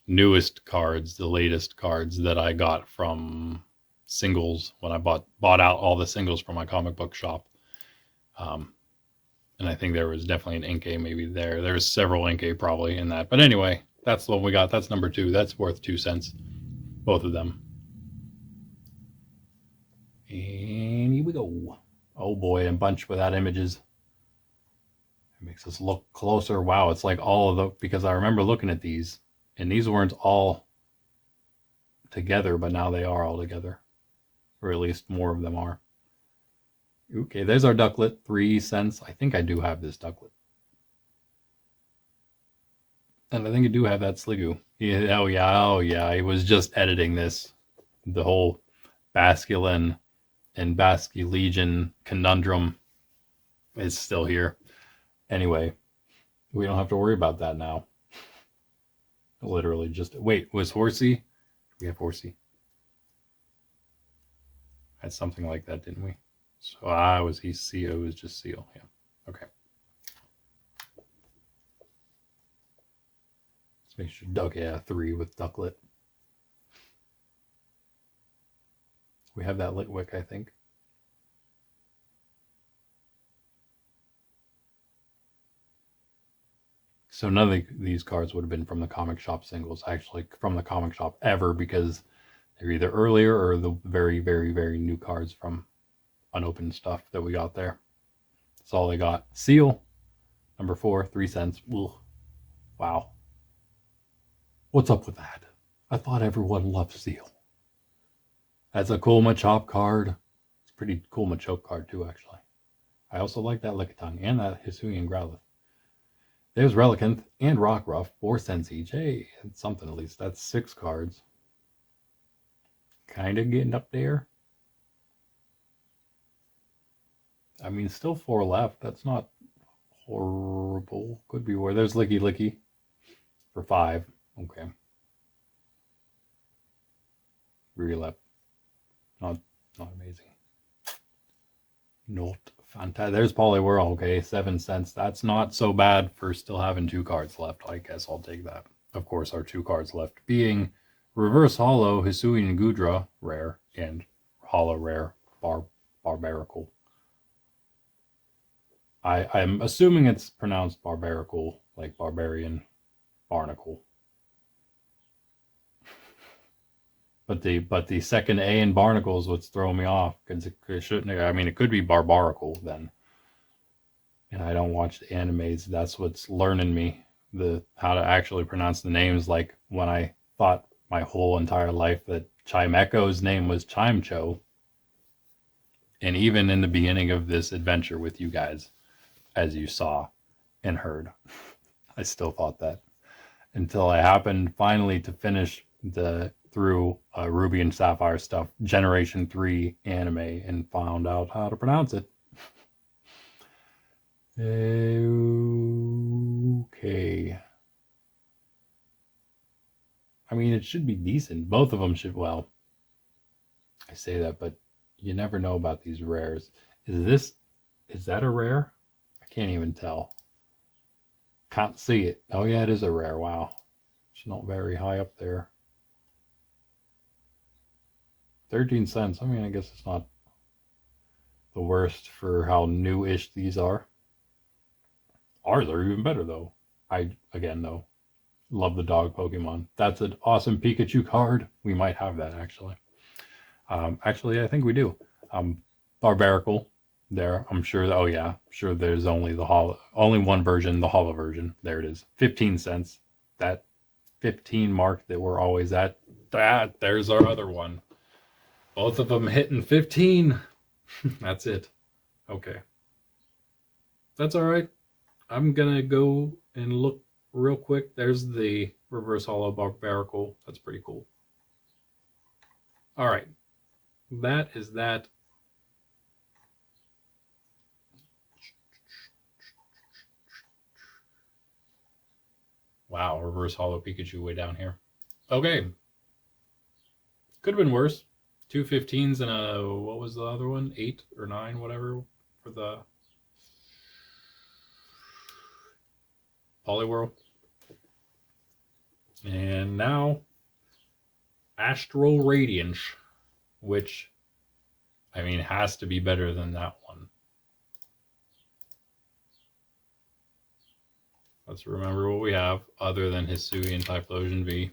newest cards, the latest cards that I got from singles when I bought out all the singles from my comic book shop. And I think there was definitely an Inkay maybe there. There's several Inkay probably in that. But anyway, that's the one we got. That's number 2. That's worth 2 cents. Both of them. And here we go. Oh boy, a bunch without images. It makes us look closer. Wow, it's like all of the, because I remember looking at these, and these weren't all together, but now they are all together. Or at least more of them are. Okay, there's our Ducklet, 3 cents. I think I do have this Ducklet. And I think I do have that Sliggoo. Yeah, oh yeah, I was just editing this. The whole Basculin and Basculegion conundrum is still here. Anyway, we don't have to worry about that now. Literally just, wait, was Horsey? We have Horsey. Had something like that, didn't we? So was he Seal? It was just Seal. Yeah. Okay. Let's make sure Duck. Yeah, 3 with Ducklet. We have that Litwick, I think. So none of these cards would have been from the comic shop singles, actually from the comic shop ever, because they're either earlier or the very, very, very new cards from unopened stuff that we got there. That's all I got. Seal, number 4, 3 cents. Ugh. Wow. What's up with that? I thought everyone loved Seal. That's a cool Machop card. It's a pretty cool Machop card too, actually. I also like that Lickitung and that Hisuian Growlithe. There's Relicanth and Rockruff, 4 cents each. Hey, it's something at least. That's 6 cards. Kind of getting up there. I mean, still 4 left. That's not horrible. Could be more. There's Licky Licky for 5. Okay. Relep. Not amazing. Not fantastic. There's Poliwhirl. Okay, 7 cents. That's not so bad for still having 2 cards left. I guess I'll take that. Of course, our 2 cards left being Reverse Holo, Hisuian Gudra, rare, and Holo rare, Barbaracle. I'm assuming it's pronounced Barbaracle, like Barbarian Barnacle. But the second A in Barnacle is what's throwing me off, because it shouldn't. I mean, it could be Barbaracle then. And I don't watch the animes. That's what's learning me how to actually pronounce the names. Like when I thought my whole entire life that Chimecho's name was Chimecho. And even in the beginning of this adventure with you guys, as you saw and heard, I still thought that, until I happened finally to finish the through Ruby and Sapphire stuff, Generation 3 anime, and found out how to pronounce it. Okay. I mean, it should be decent. Both of them should, well, I say that, but you never know about these rares. Is that a rare? I can't even tell. Can't see it. Oh yeah, it is a rare. Wow. It's not very high up there. 13 cents. I mean, I guess it's not the worst for how new-ish these are. Ours are even better though. Again though, love the dog Pokemon. That's an awesome Pikachu card. We might have that actually. Actually, I think we do. Barbaracle there. I'm sure. Oh yeah, I'm sure there's only one version, the holo version. There it is. 15 cents. That 15 mark that we're always at. There's our other one. Both of them hitting 15. That's it. Okay. That's all right. I'm gonna go and look real quick. There's the reverse holo Barbaracle. That's pretty cool. All right. That is that. Wow, reverse holo Pikachu way down here. Okay. Could have been worse. 2 15s and a, what was the other one? 8 or 9, whatever, for the Poliwhirl. And now, Astral Radiance, which, I mean, has to be better than that one. Let's remember what we have, other than Hisuian Typhlosion V.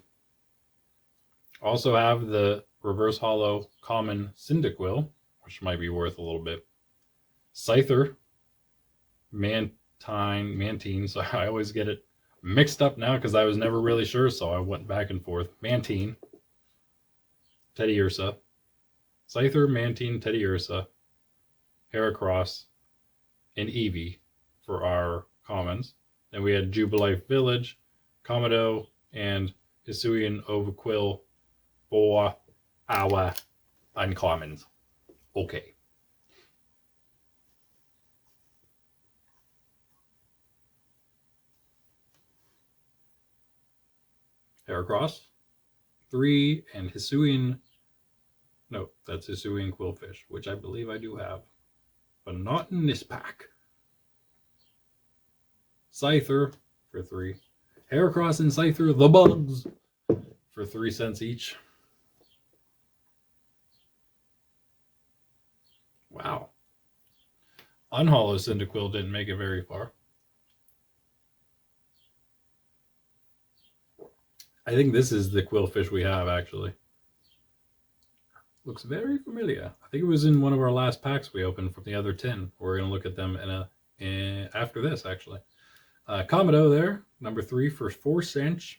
Also have the reverse holo common Cyndaquil, which might be worth a little bit. Scyther, Mantine, so I always get it mixed up now because I was never really sure, so I went back and forth. Mantine, Teddiursa, Scyther, Mantine, Teddiursa, Heracross, and Eevee for our commons. Then we had Jubilife Village, Komodo, and Hisuian Overquill for our uncommons. Okay. Heracross, 3, and Hisuian. No, that's Hisuian Quillfish, which I believe I do have, but not in this pack. Scyther for 3. Heracross and Scyther, the bugs, for 3 cents each. Wow. Unhollow Cyndaquil didn't make it very far. I think this is the Quillfish we have, actually. Looks very familiar. I think it was in one of our last packs we opened from the other 10. We're going to look at them after this, actually. Komodo there, number 3 for 4 cents.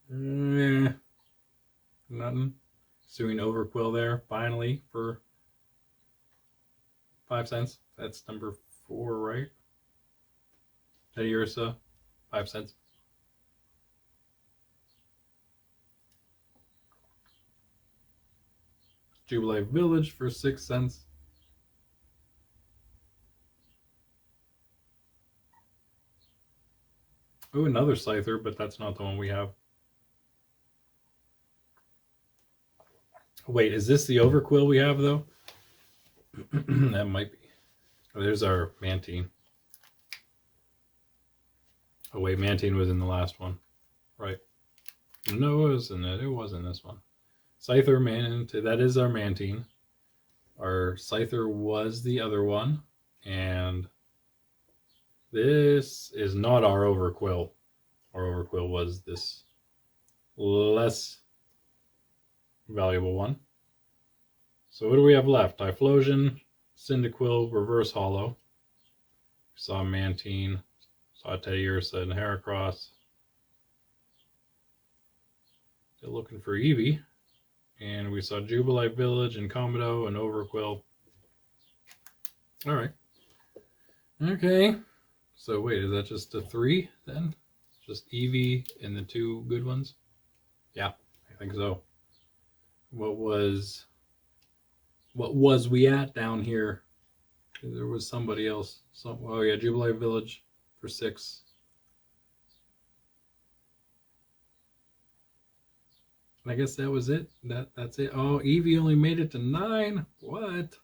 Nothing. Suing Overquill there, finally, for 5 cents. That's number 4, right? Teddiursa, 5 cents. Jubilife Village for 6 cents. Oh, another Scyther, but that's not the one we have. Wait, is this the Overquill we have, though? That might be. Oh, there's our Mantine. Oh, wait, Mantine was in the last one. Right. No, it wasn't it. It wasn't this one. Scyther, that is our Mantine. Our Scyther was the other one. And this is not our Overquill. Our Overquill was this less valuable one. So what do we have left? Typhlosion, Cyndaquil, Reverse Holo. Saw Mantine, saw Teddiursa and Heracross. Still looking for Eevee. And we saw Jubilife Village and Komodo and Overquill. Alright. Okay. So wait, is that just a 3 then? Just Eevee and the 2 good ones? Yeah, I think so. What was we at down here? There was somebody else. Oh yeah, Jubilee Village for 6. And I guess that was it. That's it. Oh, Eevee only made it to 9. What?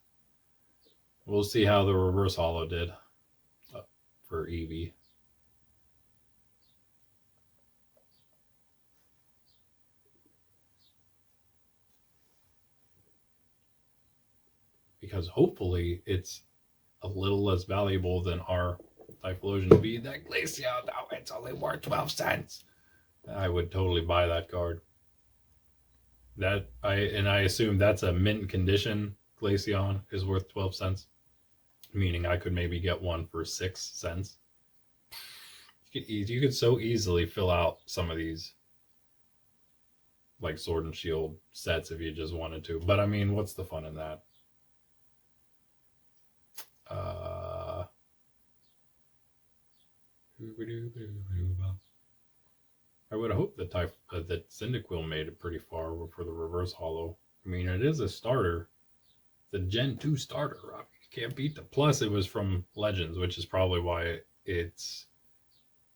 We'll see how the reverse holo did for Eevee. Because hopefully it's a little less valuable than our Typhlosion V. That Glacial, now it's only worth 12 cents. I would totally buy that card. I assume that's a mint condition. Glaceon is worth 12 cents, meaning I could maybe get one for 6 cents. You could so easily fill out some of these like Sword and Shield sets if you just wanted to. But I mean, what's the fun in that? I would hope that that Cyndaquil made it pretty far for the reverse holo. I mean, it is a starter, the Gen 2 starter. You can't beat the. Plus, it was from Legends, which is probably why it's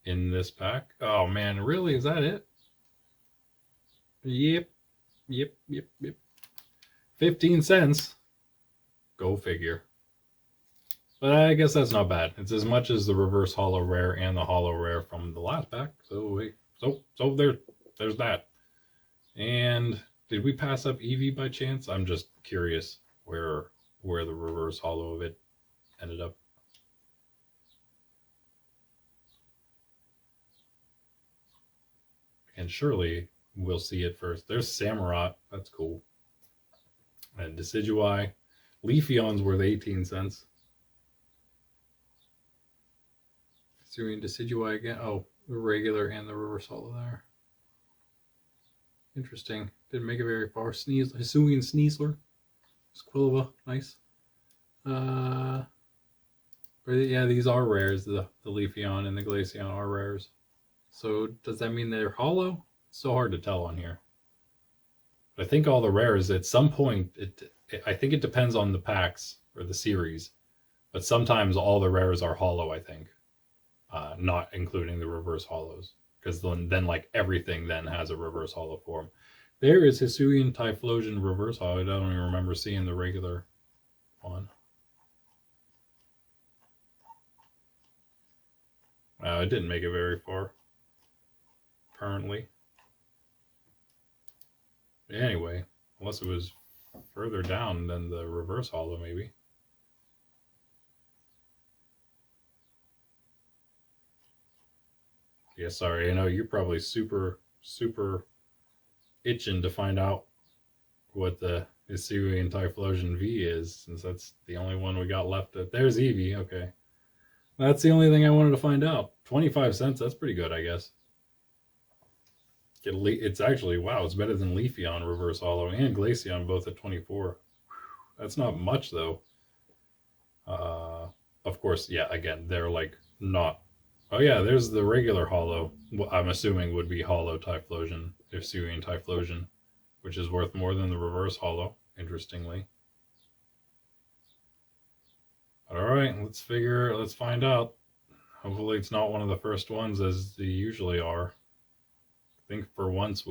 in this pack. Oh man, really? Is that it? Yep. 15 cents. Go figure. But I guess that's not bad. It's as much as the reverse holo rare and the holo rare from the last pack. So there's that. And did we pass up Eevee by chance? I'm just curious where the reverse holo of it ended up. And surely we'll see it first. There's Samurott. That's cool. And Decidueye. Leafeon's worth 18 cents. Doing Decidueye again. Oh, the regular and the reverse holo there. Interesting. Didn't make it very far. Hisuian Sneasler. Squilva. Nice. Yeah, these are rares. The Leafeon and the Glaceon are rares. So does that mean they're holo? It's so hard to tell on here. But I think all the rares at some point, I think it depends on the packs or the series. But sometimes all the rares are holo, I think. Not including the reverse holos, because then like everything then has a reverse holo form. There is Hisuian Typhlosion reverse holo. I don't even remember seeing the regular one. It didn't make it very far, apparently. Anyway, unless it was further down than the reverse holo, maybe. Yeah, sorry. I know you're probably super itching to find out what the Hisuian Typhlosion V is, since that's the only one we got left. There's Eevee. Okay. That's the only thing I wanted to find out. 25 cents. That's pretty good, I guess. It's actually, wow, it's better than Leafeon reverse holo and Glaceon both at 24. That's not much, though. Of course, yeah, again, they're like not. Oh yeah, there's the regular holo. I'm assuming would be holo Typhlosion, Hisuian Typhlosion, which is worth more than the reverse holo, interestingly. All right, let's find out. Hopefully it's not one of the first ones as they usually are. I think for once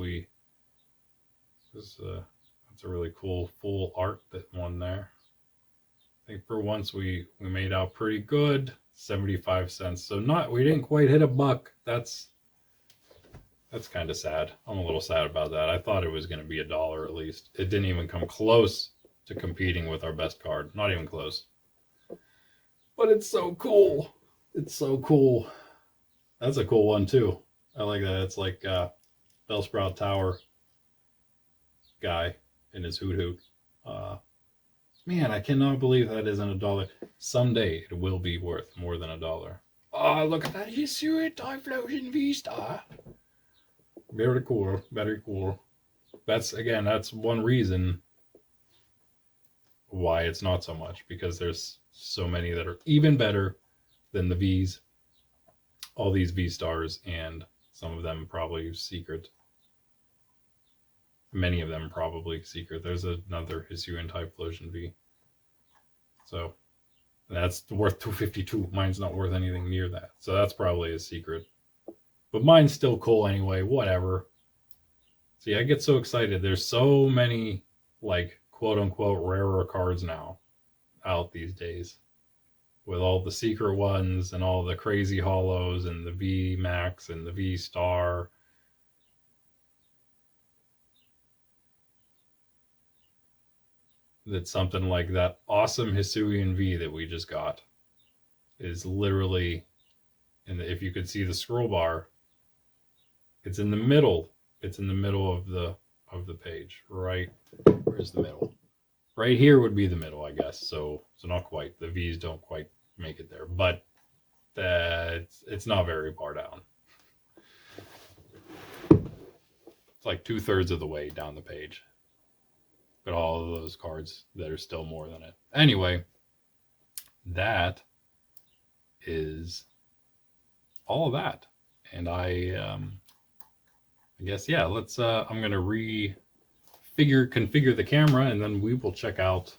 that's a really cool full art that one there. I think for once we made out pretty good. 75 cents. So we didn't quite hit $1. That's kind of sad. I'm a little sad about that. I thought it was going to be $1 at least. It didn't even come close to competing with our best card. Not even close. But it's so cool. It's so cool. That's a cool one too. I like that. It's like Bellsprout Tower guy in his hoot. Man, I cannot believe that isn't $1. Someday it will be worth more than $1. Oh, look at that Hisuian Typhlosion V-Star. Very cool. Very cool. That's one reason why it's not so much, because there's so many that are even better than the V's. all these V stars, and some of them probably secret. Many of them probably secret. There's another Hisuian Typhlosion V. So that's worth 252. Mine's not worth anything near that. So that's probably a secret. But mine's still cool anyway, whatever. See, I get so excited. There's so many, like, quote unquote, rarer cards now out these days. With all the secret ones and all the crazy hollows and the V Max and the V Star. That something like that awesome Hisuian V that we just got is literally, and if you could see the scroll bar, it's in the middle. It's in the middle of the page, right? Where's the middle? Right here would be the middle, I guess. So not quite. The V's don't quite make it there, but it's not very far down. It's like 2/3 of the way down the page. But all of those cards that are still more than it. Anyway, that is all of that. And I guess, yeah, let's, I'm going to configure the camera, and then we will check out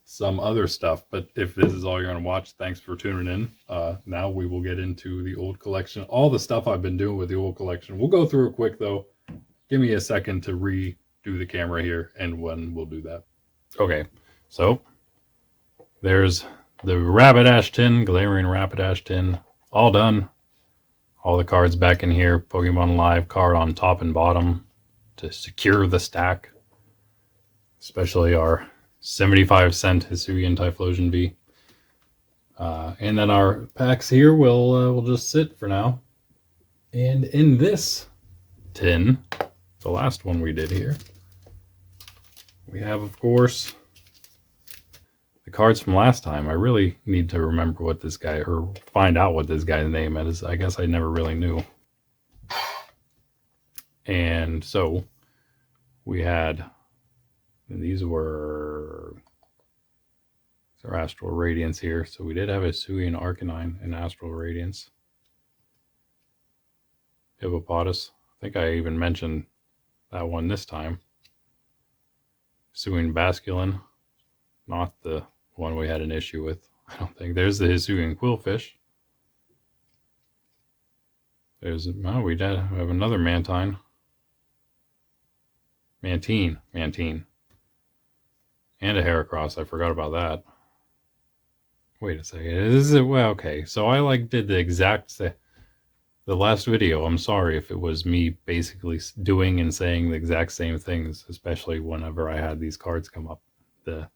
some other stuff. But if this is all you're going to watch, thanks for tuning in. Now we will get into the old collection. All the stuff I've been doing with the old collection. We'll go through it quick, though. Give me a second to redo the camera here, and when we'll do that. Okay, so there's the Rapidash tin, Galarian Rapidash tin, all done. All the cards back in here. Pokemon Live card on top and bottom to secure the stack. Especially our 75-cent Hisuian Typhlosion V. And then our packs here will just sit for now. And in this tin, the last one we did here, we have, of course, the cards from last time. I really need to remember what this guy, or find out what this guy's name is. I guess I never really knew. And so we had, and these were our Astral Radiance here. So we did have a Hisuian Arcanine and Astral Radiance. Hippopotas. I think I even mentioned that one this time. Hisuian Basculin. Not the one we had an issue with, I don't think. There's the Hisuian Quillfish. There's, oh, we did have another Mantine. Mantine. And a Heracross, I forgot about that. Wait a second, is it, well, okay. So I did the exact, the last video, I'm sorry if it was me basically doing and saying the exact same things, especially whenever I had these cards come up. The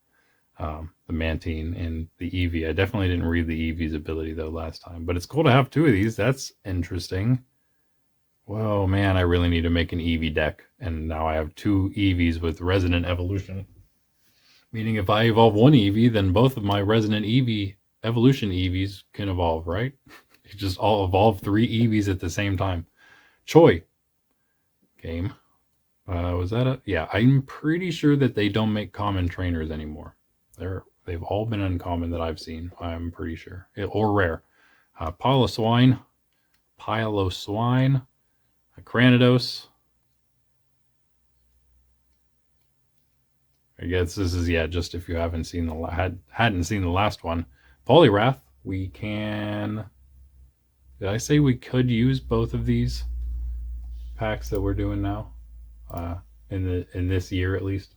Mantine and the Eevee. I definitely didn't read the Eevee's ability though last time, but it's cool to have two of these. That's interesting. Whoa, man, I really need to make an Eevee deck, and now I have two Eevees with Resonant Evolution. Meaning if I evolve one Eevee, then both of my Resonant Eevee Evolution Eevees can evolve, right? You just all evolve three Eevees at the same time. Choi game. Was that a, yeah, I'm pretty sure that they don't make common trainers anymore. They've all been uncommon that I've seen, I'm pretty sure. Or rare. Piloswine, Cranidos. I guess this is, yeah, just if you haven't seen hadn't seen the last one. Poliwrath, we can, did I say we could use both of these packs that we're doing now? In this year at least.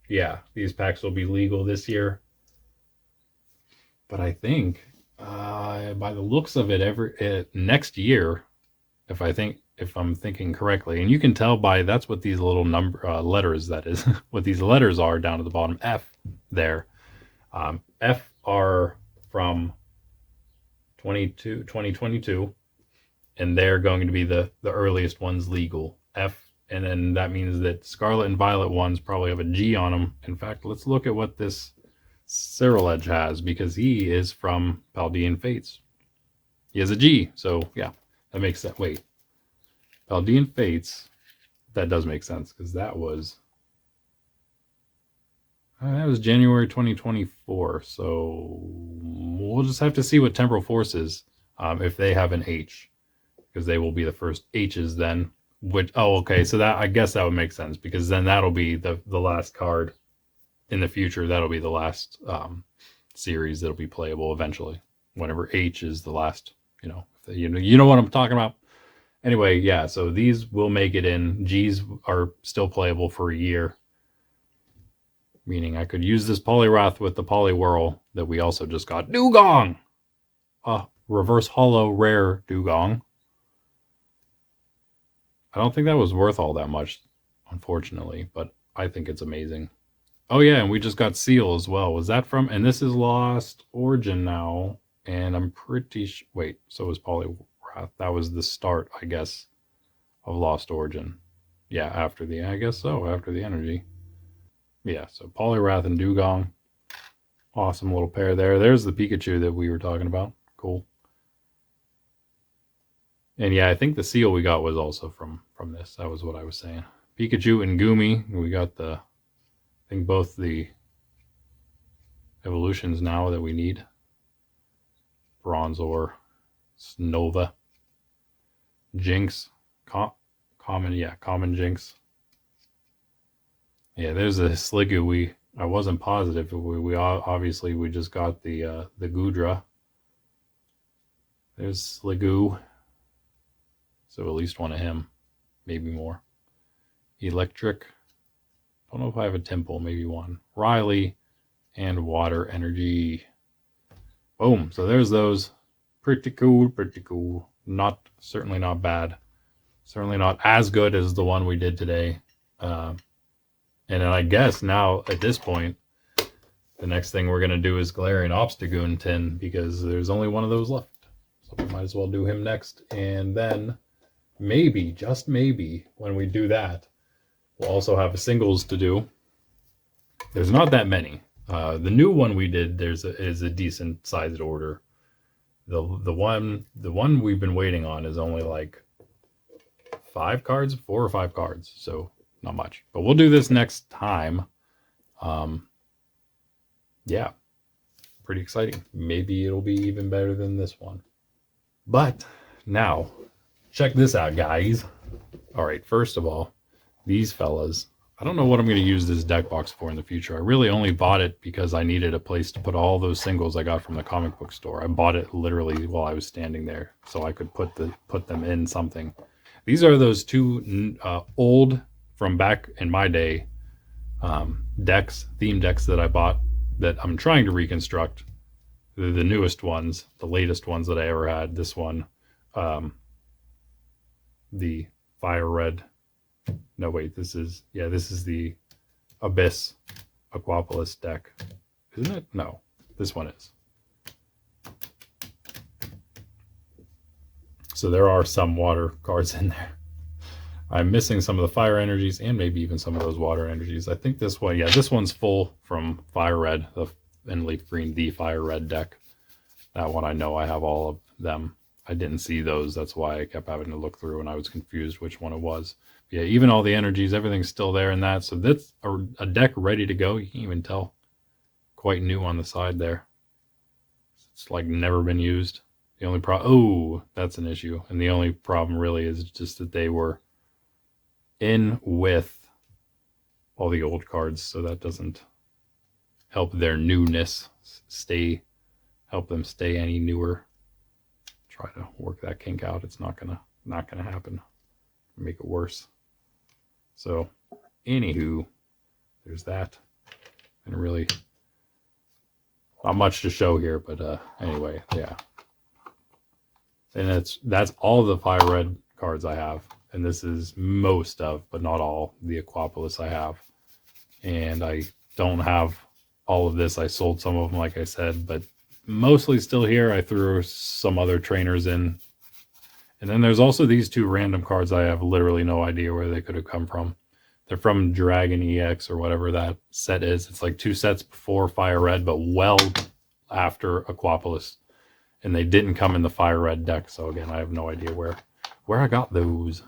Yeah, these packs will be legal this year. But I think by the looks of it, next year, if I'm thinking correctly, and you can tell by, that's what these little letters, that is what these letters are down at the bottom, F there. F are from 2022, and they're going to be the earliest ones legal. F, and then that means that Scarlet and Violet ones probably have a G on them. In fact, let's look at what this Cyril Edge has, because he is from Paldean Fates. He has a G, so yeah, that makes sense. Wait, Paldean Fates, that does make sense, because that was January 2024, so we'll just have to see what Temporal Force is, if they have an H. because they will be the first H's then. Which, oh, okay, so that, I guess that would make sense, because then that'll be the last card in the future. That'll be the last series that'll be playable eventually, whenever H is the last, you know what I'm talking about. Anyway, yeah, so these will make it in. G's are still playable for a year, meaning I could use this Poliwrath with the Poliwhirl that we also just got. Dugong! Reverse Hollow Rare Dugong. I don't think that was worth all that much, unfortunately, but I think it's amazing. Oh yeah, and we just got Seal as well. Was that from... And this is Lost Origin now, and I'm pretty sure... Wait, so was Poliwrath. That was the start, I guess, of Lost Origin. Yeah, after the... I guess so, after the energy. Yeah, so Poliwrath and Dugong. Awesome little pair there. There's the Pikachu that we were talking about. Cool. And yeah, I think the Seal we got was also from this. That was what I was saying. Pikachu and Goomy. We got the... I think both the evolutions now that we need. Bronzor, Snova, Jinx, common Jinx. Yeah, there's a Sliggoo. I wasn't positive. We obviously we just got the Goodra. There's Sliggoo. So at least one of him, maybe more. Electric. Don't know if I have a Temple, maybe one. Riley and Water Energy. Boom. So there's those. Pretty cool, pretty cool. Certainly not bad. Certainly not as good as the one we did today. And then I guess now at this point, the next thing we're going to do is Galarian Obstagoon 10, because there's only one of those left. So we might as well do him next. And then maybe, just maybe, when we do that, we'll also have a singles to do. There's not that many. The new one we did, is a decent sized order. The one we've been waiting on is only like 4 or 5 cards, so not much. But we'll do this next time. Yeah, pretty exciting. Maybe it'll be even better than this one. But now, check this out, guys. All right, first of all, these fellas. I don't know what I'm going to use this deck box for in the future. I really only bought it because I needed a place to put all those singles I got from the comic book store. I bought it literally while I was standing there, so I could put them in something. These are those two old, from back in my day, theme decks that I bought that I'm trying to reconstruct. The newest ones, the latest ones that I ever had. This one, the Fire Red. No, wait, this is the Abyss Aquapolis deck. Isn't it? No, this one is. So there are some water cards in there. I'm missing some of the fire energies and maybe even some of those water energies. I think this one, yeah, this one's full from Fire Red and Leaf Green, the Fire Red deck. That one I know I have all of them. I didn't see those. That's why I kept having to look through and I was confused which one it was. Yeah, even all the energies, everything's still there in that. So that's a deck ready to go. You can even tell. Quite new on the side there. It's like never been used. The only that's an issue. And the only problem really is just that they were in with all the old cards. So that doesn't help their newness help them stay any newer. Try to work that kink out. It's not gonna happen. Make it worse. So, anywho, there's that. And really, not much to show here, but anyway, yeah. And that's all the Fire Red cards I have. And this is most of, but not all, the Aquapolis I have. And I don't have all of this. I sold some of them, like I said, but mostly still here. I threw some other trainers in. And then there's also these 2 random cards I have literally no idea where they could have come from. They're from Dragon EX or whatever that set is. It's like 2 sets before Fire Red, but well after Aquapolis. And they didn't come in the Fire Red deck. So again, I have no idea where I got those.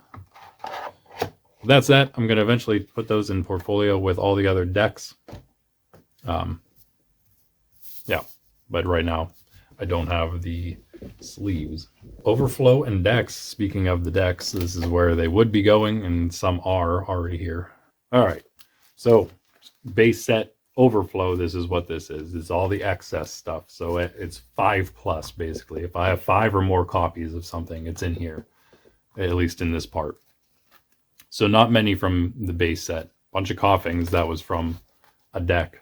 That's that. I'm going to eventually put those in portfolio with all the other decks. Yeah, but right now I don't have the sleeves. Overflow and decks. Speaking of the decks, this is where they would be going, and some are already here. All right, so base set overflow, this is what this is. It's all the excess stuff. So it's 5+, basically. If I have 5 or more copies of something, it's in here, at least in this part. So not many from the base set. Bunch of Coughings, that was from a deck.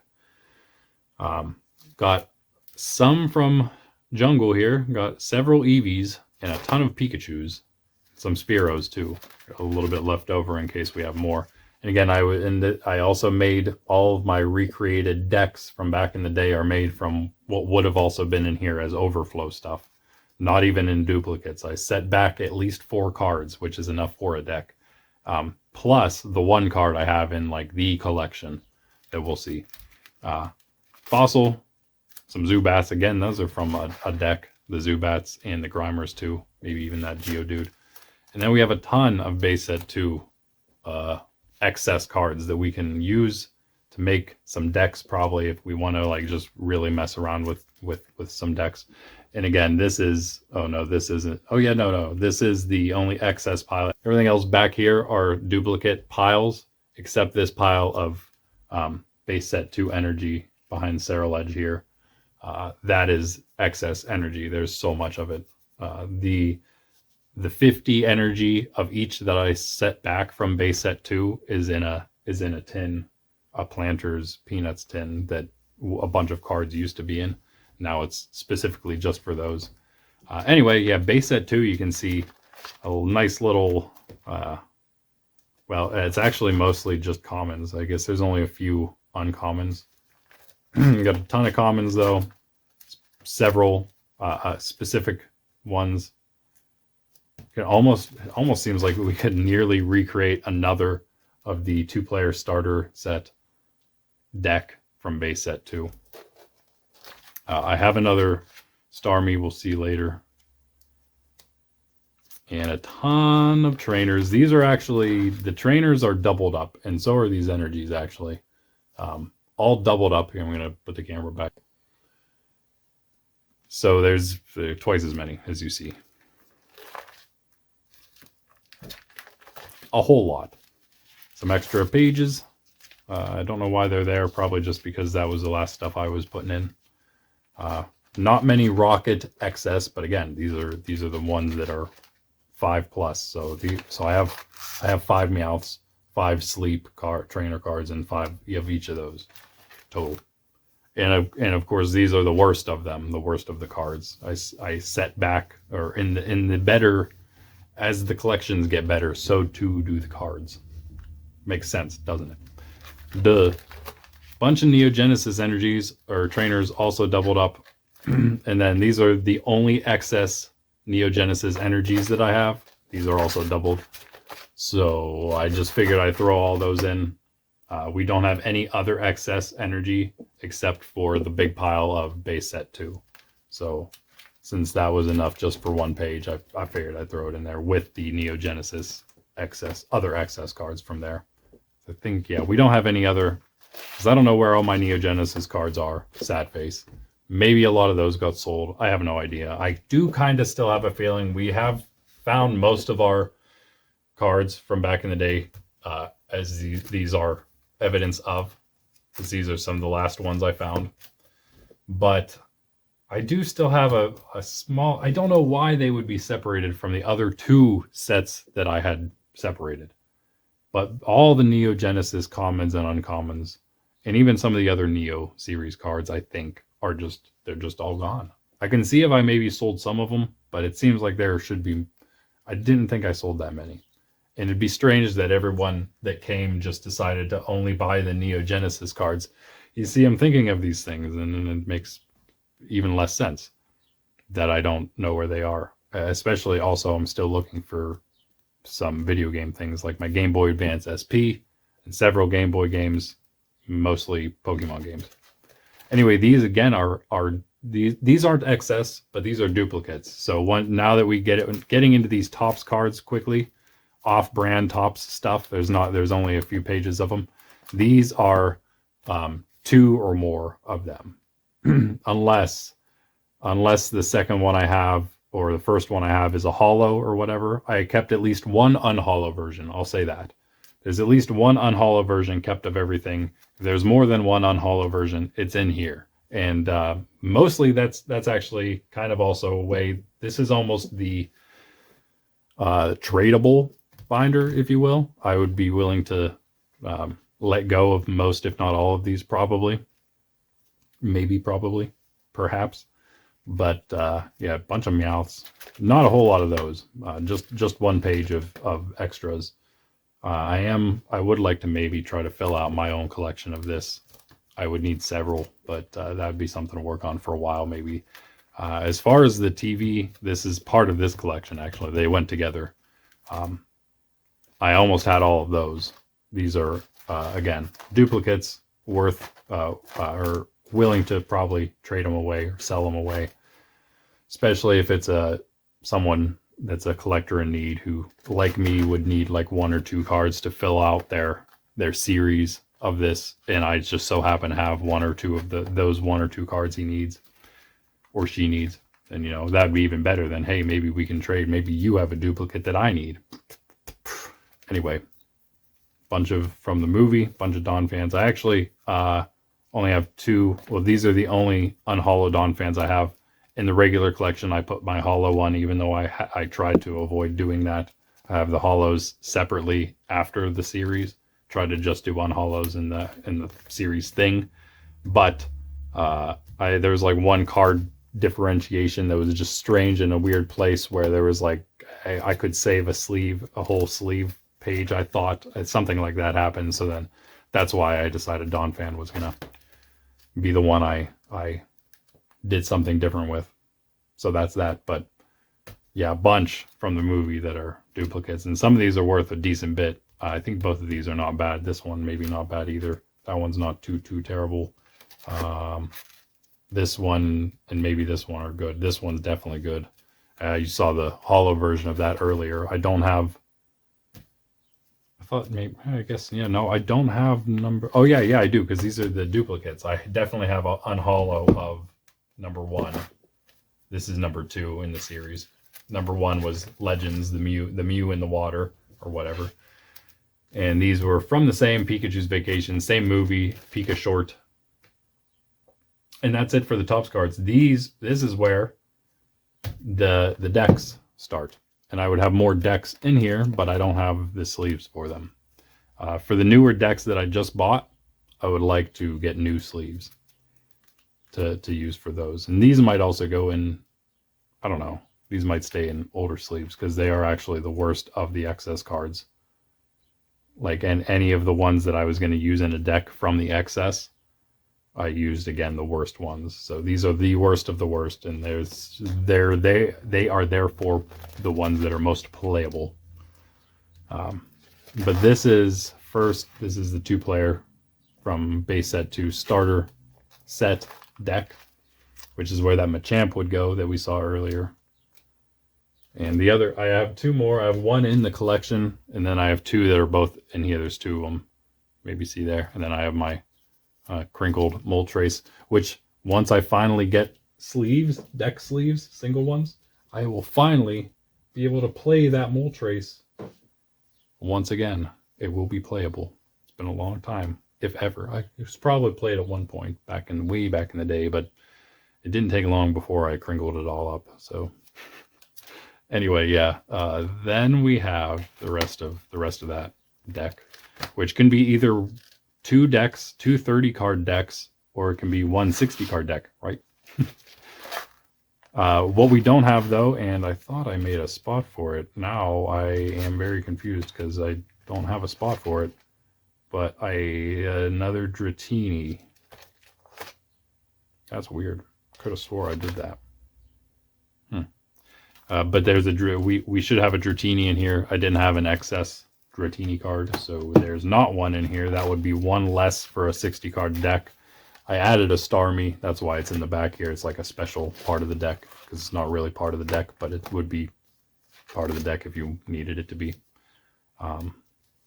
Got some from Jungle here. Got several Eevees and a ton of Pikachus. Some Spearows too. Got a little bit left over in case we have more. And again, I also made all of my recreated decks from back in the day are made from what would have also been in here as overflow stuff. Not even in duplicates. I set back at least 4 cards, which is enough for a deck. Plus the 1 card I have in like the collection that we'll see. Fossil, some Zubats. Again, those are from a deck. The Zubats and the Grimers too. Maybe even that Geodude. And then we have a ton of base set 2 excess cards that we can use to make some decks, probably, if we want to like just really mess around with some decks. And again, this is, oh no, this isn't, oh yeah, no, this is the only excess pile. Everything else back here are duplicate piles, except this pile of base set 2 energy behind Ceruledge here. That is excess energy. There's so much of it. The 50 energy of each that I set back from base set 2 is in a tin, a Planters Peanuts tin that a bunch of cards used to be in. Now it's specifically just for those. Anyway, yeah, base set 2, you can see a nice little, well, it's actually mostly just commons. I guess there's only a few uncommons. Got a ton of commons though, several specific ones. It almost seems like we could nearly recreate another of the 2-player starter set deck from base set 2. I have another Starmie we'll see later. And a ton of trainers. These are actually, the trainers are doubled up, and so are these energies actually. All doubled up. Here, I'm going to put the camera back. So there's twice as many as you see. A whole lot. Some extra pages. I don't know why they're there. Probably just because that was the last stuff I was putting in. Not many Rocket excess, but again, these are the ones that are 5+. So I have 5 Meowths, 5 Sleep trainer cards, and 5 of each of those total. And of course, these are the worst of them, the worst of the cards. I set back, or in the better. As the collections get better, so too do the cards. Makes sense, doesn't it? The bunch of Neogenesis energies or trainers also doubled up. And then these are the only excess Neogenesis energies that I have. These are also doubled. So I just figured I'd throw all those in. We don't have any other excess energy except for the big pile of base set 2. So since that was enough just for 1 page, I figured I'd throw it in there with the Neogenesis other excess cards from there. I think, yeah, we don't have any other, because I don't know where all my Neogenesis cards are. Sad face. Maybe a lot of those got sold. I have no idea. I do kind of still have a feeling we have found most of our cards from back in the day, as these are evidence of, because these are some of the last ones I found. But I do still have a small, I don't know why they would be separated from the other 2 sets that I had separated. But all the Neogenesis commons and uncommons, and even some of the other Neo series cards, I think, they're just all gone. I can see if I maybe sold some of them, but it seems like there should be, I didn't think I sold that many. And it'd be strange that everyone that came just decided to only buy the Neogenesis cards. You see, I'm thinking of these things, and it makes even less sense that I don't know where they are. Especially also, I'm still looking for some video game things like my Game Boy Advance SP and several Game Boy games, mostly Pokemon games. Anyway, these again these aren't excess, but these are duplicates. So now that we getting into these tops cards quickly, off-brand tops stuff, there's only a few pages of them. These are 2 or more of them. Unless unless the second one I have or the first one I have is a hollow or whatever. I kept at least one unhollow version. I'll say that. There's at least one unhollow version kept of everything. If there's more than one unhollow version, it's in here. And mostly that's actually kind of also a way. This is almost the tradable binder, if you will. I would be willing to let go of most, if not all of these, probably. Maybe, probably, perhaps. But yeah, a bunch of Meowths. Not a whole lot of those. Just one page of extras. I would like to maybe try to fill out my own collection of this. I would need several, but that would be something to work on for a while, maybe. As far as the TV, this is part of this collection, actually. They went together. I almost had all of those. These are, again, duplicates worth, or willing to probably trade them away or sell them away. Especially if it's someone that's a collector in need who, like me, would need like 1 or 2 cards to fill out their series of this, and I just so happen to have 1 or 2 of those 1 or 2 cards he needs or she needs. And that'd be even better than, hey, maybe we can trade. Maybe you have a duplicate that I need. Anyway, bunch of from the movie, bunch of Dawn fans. I actually only have 2. Well, these are the only unhollow Dawn fans I have. In the regular collection, I put my hollow one, even though I tried to avoid doing that. I have the hollows separately after the series. Tried to just do unhollows in the series thing, but there was like one card differentiation that was just strange in a weird place where there was like I could save a whole sleeve page. I thought something like that happened, so then that's why I decided Dawn Fan was gonna be the one I did something different with. So that's that. But yeah, a bunch from the movie that are duplicates, and some of these are worth a decent bit. I think both of these are not bad. This one maybe not bad either. That one's not too terrible. This one and maybe this one are good. This one's definitely good. You saw the hollow version of that earlier. I don't have. I thought maybe, I guess, yeah, no, I don't have number. Oh yeah, I do, because these are the duplicates. I definitely have an unhollow of number 1. This is number 2 in the series. Number 1 was Legends, the Mew in the water or whatever. And these were from the same Pikachu's Vacation, same movie, Pika short. And that's it for the Topps cards. This is where the decks start. And I would have more decks in here, but I don't have the sleeves for them. For the newer decks that I just bought, I would like to get new sleeves to use for those. And these might also go in, I don't know, these might stay in older sleeves because they are actually the worst of the excess cards. Like, and any of the ones that I was going to use in a deck from the excess, I used, again, the worst ones. So these are the worst of the worst, and they are therefore the ones that are most playable. But this is the 2-player from base set to starter set deck, which is where that Machamp would go that we saw earlier. And the other, I have 2 more. I have 1 in the collection, and then I have 2 that are both in here. There's 2 of them. Maybe see there. And then I have my crinkled mold trace, which once I finally get sleeves, deck sleeves, single ones, I will finally be able to play that mold trace once again. It will be playable. It's been a long time, if ever. It was probably played at one point way back in the day, but it didn't take long before I crinkled it all up. So anyway, yeah. Then we have the rest of that deck, which can be either 2 decks, 2 30-card decks, or it can be 1 60-card deck, right? What we don't have, though, and I thought I made a spot for it. Now I am very confused because I don't have a spot for it. But another Dratini. That's weird. Could have swore I did that. But there's we should have a Dratini in here. I didn't have an excess Dratini card, so there's not one in here. That would be 1 less for a 60-card deck. I added a Starmie. That's why it's in the back here. It's like a special part of the deck, because it's not really part of the deck, but it would be part of the deck if you needed it to be.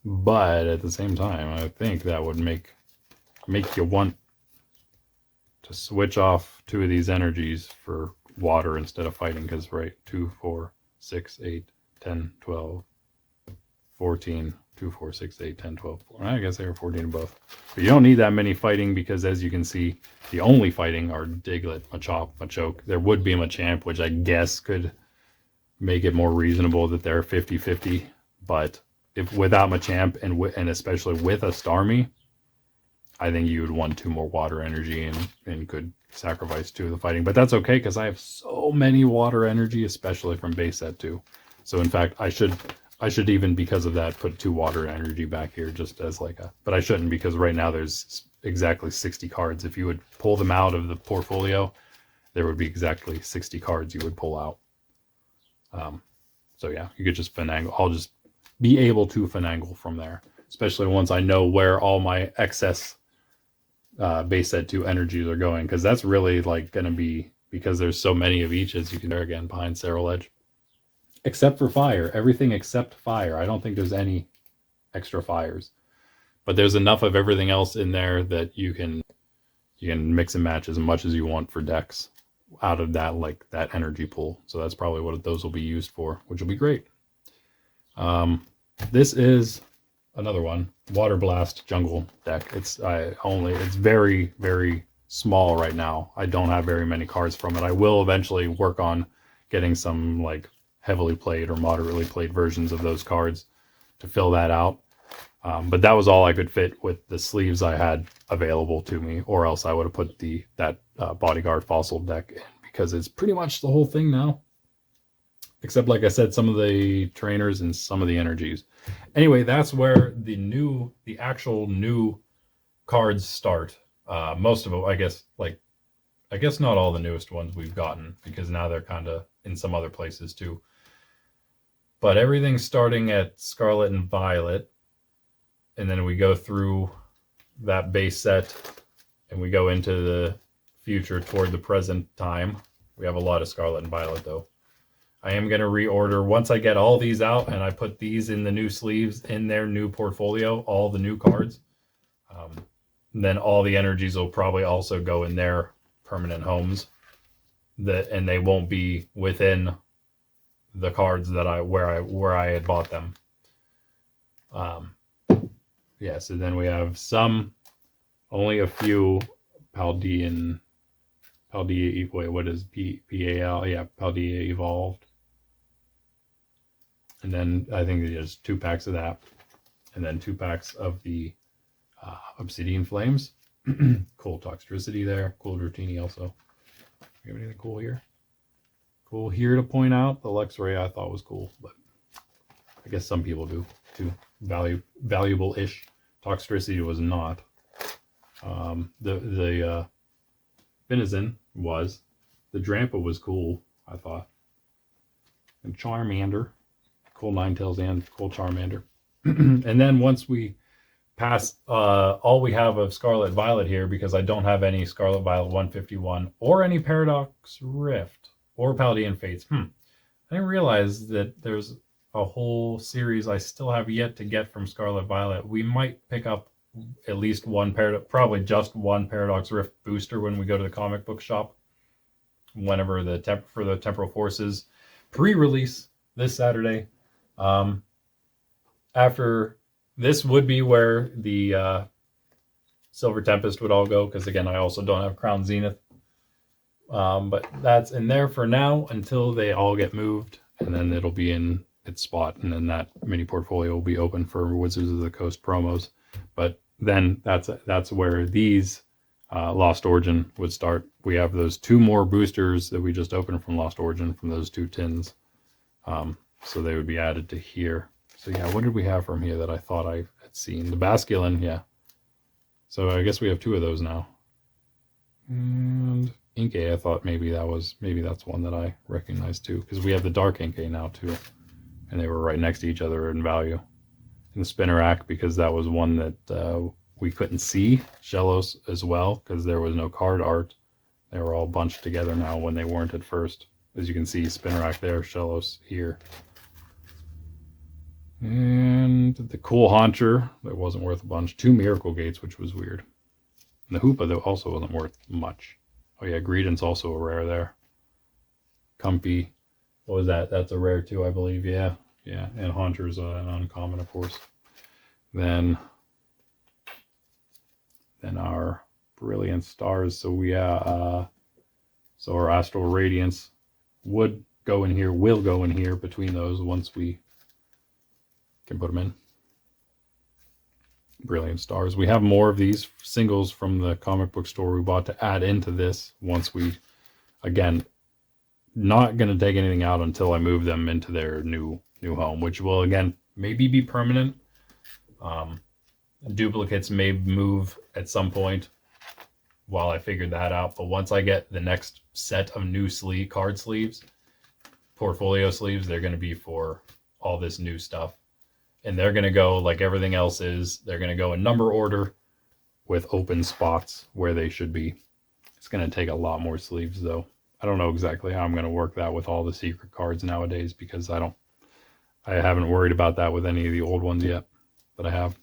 But at the same time, I think that would make you want to switch off 2 of these energies for water instead of fighting, because, right, 2, 4, 6, 8, 10, 12, 14, 2, 4, 6, 8, 10, 12. I guess they were 14 in both. But you don't need that many fighting, because as you can see, the only fighting are Diglett, Machop, Machoke. There would be a Machamp, which I guess could make it more reasonable that they're 50-50. But if without Machamp and especially with a Starmie, I think you would want 2 more water energy and could sacrifice 2 of the fighting. But that's okay, because I have so many water energy, especially from base set 2. So in fact, I should even, because of that, put 2 water energy back here just as like a... But I shouldn't, because right now there's exactly 60 cards. If you would pull them out of the portfolio, there would be exactly 60 cards you would pull out. So yeah, you could just finagle. I'll just be able to finagle from there, especially once I know where all my excess base set 2 energies are going, because that's really like going to be, because there's so many of each, as you can there again behind Serral Edge. Except for fire. Everything except fire. I don't think there's any extra fires. But there's enough of everything else in there that you can mix and match as much as you want for decks out of that, like that energy pool. So that's probably what those will be used for, which will be great. This is another one, Water Blast Jungle deck. It's very, very small right now. I don't have very many cards from it. I will eventually work on getting some like heavily played or moderately played versions of those cards to fill that out. But that was all I could fit with the sleeves I had available to me, or else I would have put that Bodyguard Fossil deck in, because it's pretty much the whole thing now. Except, like I said, some of the trainers and some of the energies. Anyway, that's where the actual new cards start. Most of them, I guess not all the newest ones we've gotten, because now they're kind of in some other places too. But everything's starting at Scarlet and Violet, and then we go through that base set, and we go into the future toward the present time. We have a lot of Scarlet and Violet, though. I am going to reorder once I get all these out, and I put these in the new sleeves in their new portfolio, all the new cards. Then all the energies will probably also go in their permanent homes, and they won't be within the cards that where I had bought them. Yeah, so then we have only a few Paldea, wait, what is PAL? Yeah, Paldea Evolved. And then I think there's 2 packs of that. And then 2 packs of the Obsidian Flames. Cool Toxtricity there. Cool Dratini also. You have anything cool here? Cool here to point out. The Luxray I thought was cool, but I guess some people do too. Valuable-ish. Toxtricity was not. The Venison was. The Drampa was cool, I thought. And Charmander. Cool Ninetales and cool Charmander. And then once we pass all we have of Scarlet Violet here, because I don't have any Scarlet Violet 151 or any Paradox Rift or Paldean Fates. I didn't realize that there's a whole series I still have yet to get from Scarlet Violet. We might pick up at least one probably just one Paradox Rift booster when we go to the comic book shop, whenever for the Temporal Forces pre-release this Saturday. After this would be where the Silver Tempest would all go, because again, I also don't have Crown Zenith. But that's in there for now until they all get moved, and then it'll be in its spot, and then that mini portfolio will be open for Wizards of the Coast promos. But then that's where these Lost Origin would start. We have those 2 more boosters that we just opened from Lost Origin from those 2 tins. So they would be added to here. So yeah, what did we have from here that I thought I had seen? The Basculin, yeah. So I guess we have 2 of those now. And Inkay, I thought maybe that's one that I recognized too, because we have the Dark Inkay now too. And they were right next to each other in value. And the Spinnerack, because that was one that we couldn't see. Shellos as well, because there was no card art. They were all bunched together now when they weren't at first. As you can see, Spinnerack there, Shellos here. And the Cool Hauncher, that wasn't worth a bunch. 2 Miracle Gates, which was weird. And the Hoopa, that also wasn't worth much. Oh yeah, Greedent's also a rare there. Comfy. What was that? That's a rare too, I believe. Yeah. Yeah. And Haunter's an uncommon, of course. Then our Brilliant Stars. So so our Astral Radiance would go in here, will go in here between those once we can put them in. Brilliant Stars. We have more of these singles from the comic book store we bought to add into this once we, again, not going to take anything out until I move them into their new home, which will, again, maybe be permanent. Duplicates may move at some point while I figure that out. But once I get the next set of new card sleeves, portfolio sleeves, they're going to be for all this new stuff. And they're going to go like everything else is. They're going to go in number order with open spots where they should be. It's going to take a lot more sleeves though. I don't know exactly how I'm going to work that with all the secret cards nowadays because I haven't worried about that with any of the old ones yet that I have.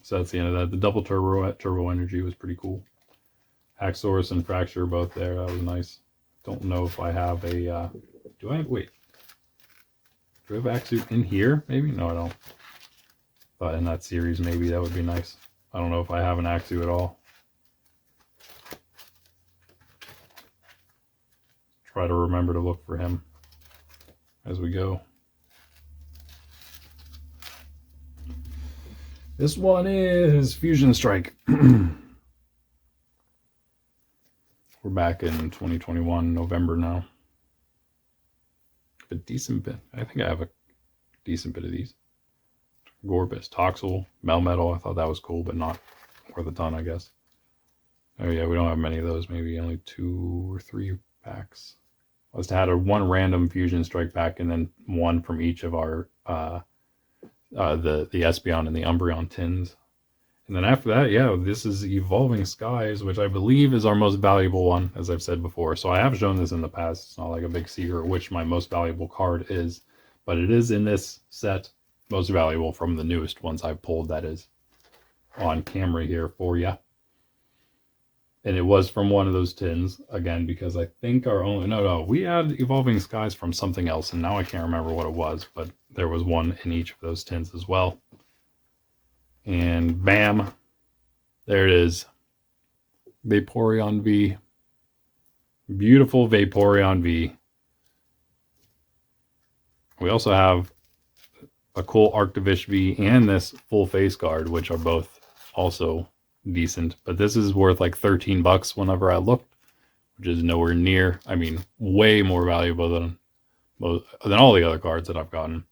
So that's the end of that. The double turbo energy was pretty cool. Haxorus and Fracture both there. That was nice. Don't know if I have a... do I have... Wait. Do I have Axu in here? Maybe? No, I don't. But in that series, maybe that would be nice. I don't know if I have an Axu at all. Try to remember to look for him as we go. This one is Fusion Strike. We're back in 2021, November now. A decent bit. I think I have a decent bit of these. Gorbis, Toxel, Melmetal. I thought that was cool, but not worth a ton, I guess. Oh yeah, we don't have many of those. Maybe only 2 or 3 packs. I was to have one random Fusion Strike pack and then one from each of our the Espeon and the Umbreon tins. And then after that, yeah, this is Evolving Skies, which I believe is our most valuable one, as I've said before. So I have shown this in the past. It's not like a big secret which my most valuable card is, but it is in this set most valuable from the newest ones I've pulled, that is on camera here for you. And it was from one of those tins, again, because I think our only... No, we had Evolving Skies from something else, and now I can't remember what it was, but there was one in each of those tins as well. And bam, there it is. Vaporeon V. Beautiful Vaporeon V. We also have a cool Arctivish V and this full face guard, which are both also decent. But this is worth like $13 whenever I looked, which is nowhere near, I mean, way more valuable than all the other cards that I've gotten.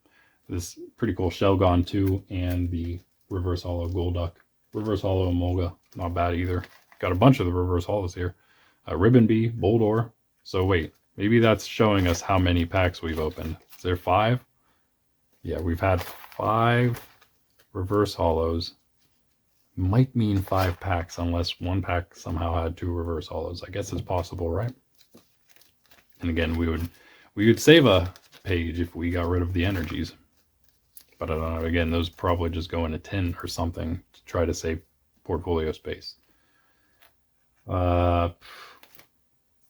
This pretty cool Shelgon 2 and the Reverse Hollow Golduck. Reverse Hollow Emolga, not bad either. Got a bunch of the Reverse Hollows here. Ribbon Bee, Boldore. So wait, maybe that's showing us how many packs we've opened. Is there 5? Yeah, we've had 5 Reverse Hollows. Might mean 5 packs unless one pack somehow had 2 Reverse Hollows. I guess it's possible, right? And again, we would save a page if we got rid of the energies. But I don't know, again, those probably just go in a tin or something to try to save portfolio space.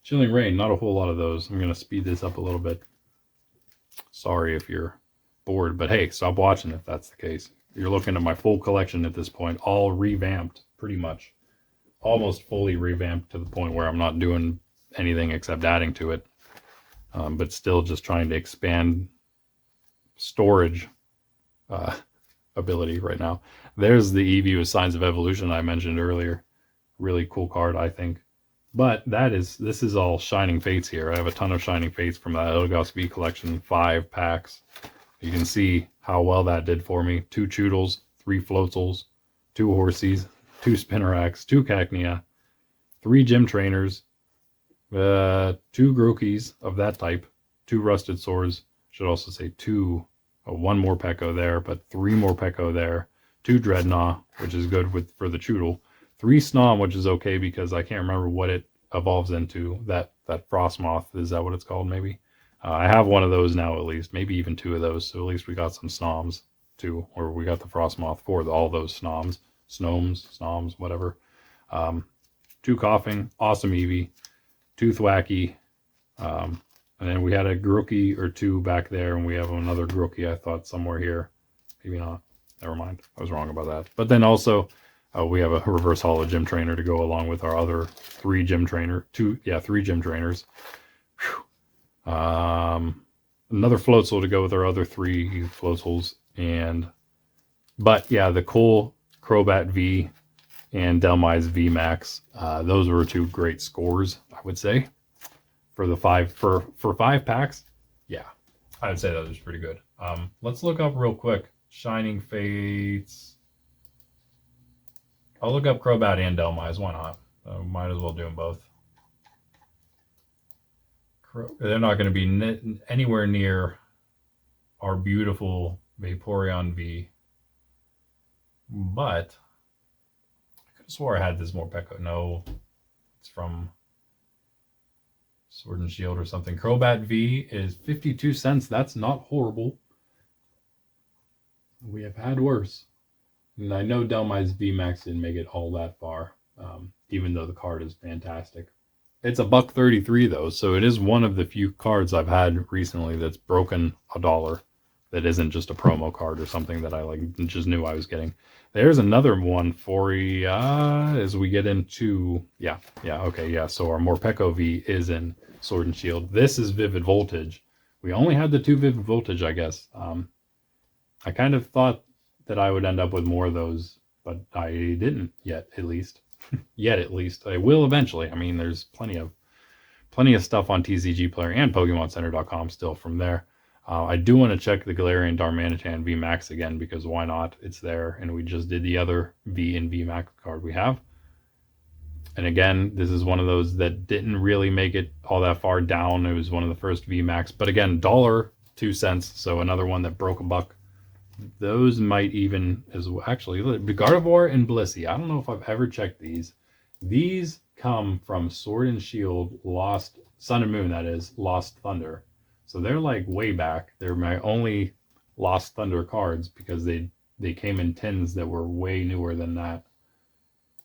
Chilling Rain, not a whole lot of those. I'm going to speed this up a little bit. Sorry if you're bored, but hey, stop watching if that's the case. You're looking at my full collection at this point, all revamped, pretty much. Almost fully revamped to the point where I'm not doing anything except adding to it. But still just trying to expand storage ability right now. There's the Eevee with Signs of Evolution I mentioned earlier. Really cool card, I think. But this is all Shining Fates here. I have a ton of Shining Fates from that Eldegoss V collection, 5 packs. You can see how well that did for me. 2 Choodles, 3 Floatzels, 2 Horsies, 2 Spinneracks, 2 Cacnea, 3 Gym Trainers, 2 Grookey's of that type, 2 Rusted Swords. Should also say 1 more Pekko there, but 3 more Pekko there. 2 Dreadnought, which is good for the Choodle. 3 Snom, which is okay because I can't remember what it evolves into. That Frostmoth, is that what it's called maybe? I have one of those now at least, maybe even 2 of those, so at least we got some Snoms too, or we got the Frostmoth for all those Snoms, whatever. 2 Coughing, awesome Eevee. Tooth Wacky, and then we had a Grookie or two back there, and we have another Grookie, I thought, somewhere here. Maybe not. Never mind. I was wrong about that. But then also, we have a reverse holo gym trainer to go along with our other three gym trainers. Another Floatzel to go with our other three Floatzels. But yeah, the Cole Crobat V and Delmise V Max. Those were two great scores, I would say. For the for 5 packs, yeah, I would say that was pretty good. Let's look up real quick. Shining Fates. I'll look up Crobat and Delmise. Why not? Might as well do them both. They're not going to be anywhere near our beautiful Vaporeon V. But I could have swore I had this Morpeko. No, it's from Sword and Shield or something. Crobat V is 52 cents. That's not horrible. We have had worse. And I know Delmise VMAX didn't make it all that far, even though the card is fantastic. It's $1.33 though, so it is one of the few cards I've had recently that's broken $1. That isn't just a promo card or something that I just knew I was getting. There's another one for you as we get into so our Morpeko V is in Sword and Shield. This is Vivid Voltage. We only had the 2 Vivid Voltage, I guess. I kind of thought that I would end up with more of those, but I didn't yet, at least. I will eventually. I mean, there's plenty of stuff on TCG Player and PokemonCenter.com still from there. I do want to check the Galarian Darmanitan VMAX again, because why not? It's there, and we just did the other V and VMAX card we have. And again, this is one of those that didn't really make it all that far down. It was one of the first VMAX, but again, $1.02, so another one that broke $1. Those might even as well. Actually, Gardevoir and Blissey. I don't know if I've ever checked these. These come from Sword and Shield Lost Sun and Moon, that is, Lost Thunder. So they're like way back. They're my only Lost Thunder cards because they came in tins that were way newer than that.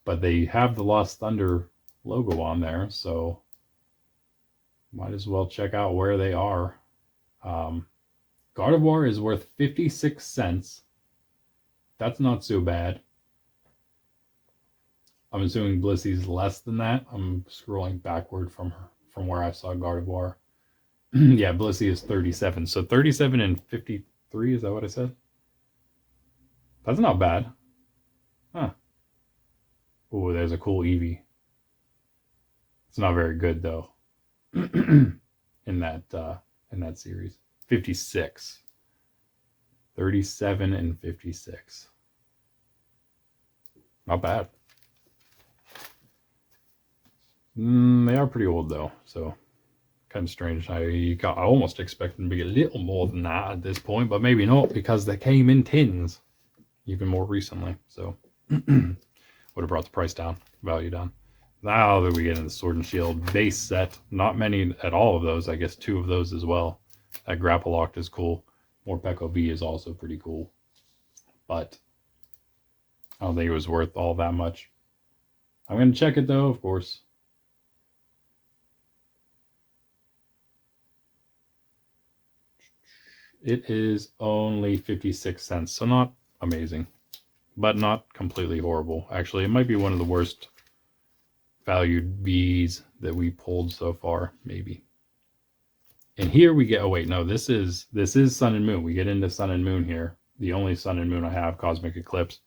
But they have the Lost Thunder logo on there, so might as well check out where they are. Gardevoir is worth 56 cents. That's not so bad. I'm assuming Blissey's less than that. I'm scrolling backward from where I saw Gardevoir. Yeah, Blissey is 37. So 37 and 53, is that what I said? That's not bad. Huh. Oh, there's a cool Eevee. It's not very good though. in that series. 56. 37 and 56. Not bad. They are pretty old though, so kind of strange. I almost expected them to be a little more than that at this point, but maybe not, because they came in tins even more recently. So would have brought the price down, value down. Now that we get into the Sword and Shield base set, not many at all of those. I guess 2 of those as well. That Grapple Locked is cool. Morpeko V is also pretty cool. But I don't think it was worth all that much. I'm going to check it though, of course. It is only 56 cents, so not amazing, but not completely horrible. Actually, it might be one of the worst valued Vs that we pulled so far, maybe. And here we get, oh wait, no, this is Sun and Moon. We get into Sun and Moon here. The only Sun and Moon I have, Cosmic Eclipse,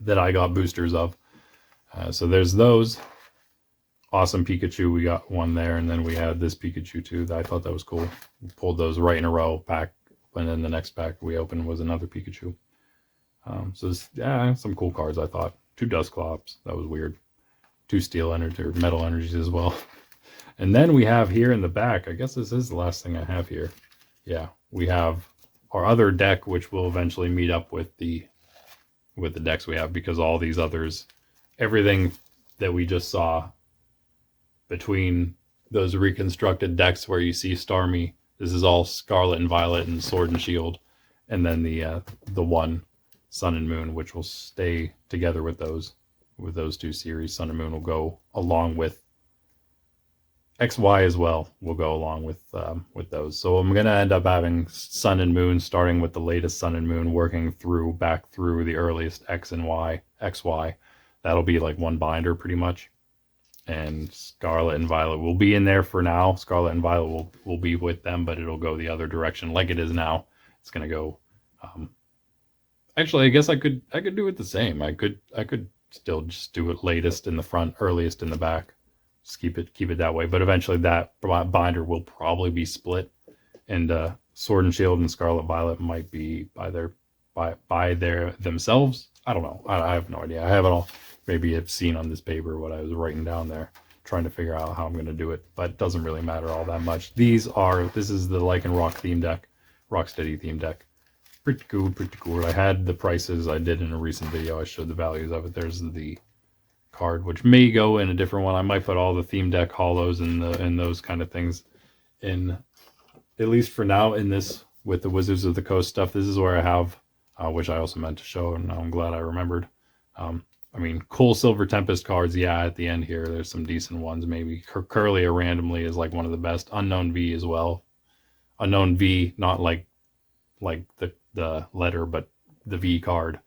that I got boosters of. So there's those. Awesome Pikachu, we got one there, and then we had this Pikachu too. I thought that was cool. We pulled those right in a row pack, and then the next pack we opened was another Pikachu. So this, yeah, some cool cards I thought. 2 Dusclops, that was weird. 2 Steel Energy or Metal Energies as well. And then we have here in the back, I guess this is the last thing I have here. Yeah, we have our other deck, which will eventually meet up with the decks we have, because all these others, everything that we just saw between those reconstructed decks where you see Starmie, this is all Scarlet and Violet and Sword and Shield, and then the one Sun and Moon, which will stay together with those 2 series. Sun and Moon will go along with XY as well will go along with those. So I'm going to end up having Sun and Moon, starting with the latest Sun and Moon, working back through the earliest X and Y, XY. That'll be like one binder pretty much. And Scarlet and Violet will be in there for now. Scarlet and Violet will be with them, but it'll go the other direction like it is now. It's going to go. Actually, I guess I could do it the same. I could still just do it latest in the front, earliest in the back. Just keep it that way. But eventually that binder will probably be split, and Sword and Shield and Scarlet Violet might be by their themselves. I don't know. I have no idea. I have it all. Maybe I've seen on this paper what I was writing down there, trying to figure out how I'm going to do it. But it doesn't really matter all that much. This is the Lycan Rock theme deck, Rocksteady theme deck. Pretty cool. I had the prices. I did in a recent video. I showed the values of it. There's the card, which may go in a different one. I might put all the theme deck hollows and those kind of things in, at least for now, in this with the Wizards of the Coast stuff. This is where I have, which I also meant to show, and I'm glad I remembered. I mean, cool Silver Tempest cards. Yeah, at the end here, there's some decent ones. Maybe Curlia randomly is like one of the best. Unknown V as well. Unknown V, not like the letter, but the V card.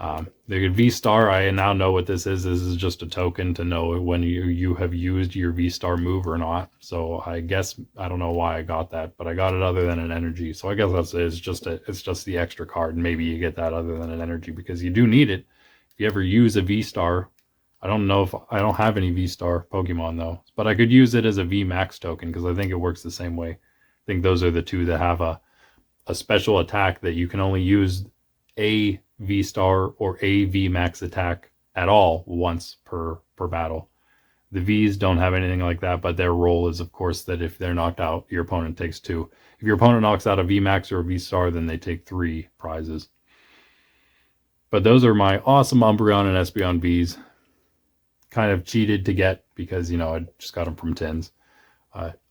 The V Star, I now know what this is. This is just a token to know when you have used your V Star move or not. So I guess, I don't know why I got that, but I got it other than an energy. So I guess it's just the extra card. And maybe you get that other than an energy because you do need it. If you ever use a V Star, I don't know if I don't have any V Star Pokemon though, but I could use it as a V Max token because I think it works the same way. I think those are the two that have a special attack that you can only use a V Star or a V Max attack at all once per battle. The Vs don't have anything like that, but their role is, of course, that if they're knocked out, your opponent takes 2. If your opponent knocks out a V Max or a V Star, then they take 3 prizes. But those are my awesome Umbreon and Espeon Vs. Kind of cheated to get because, I just got them from tins.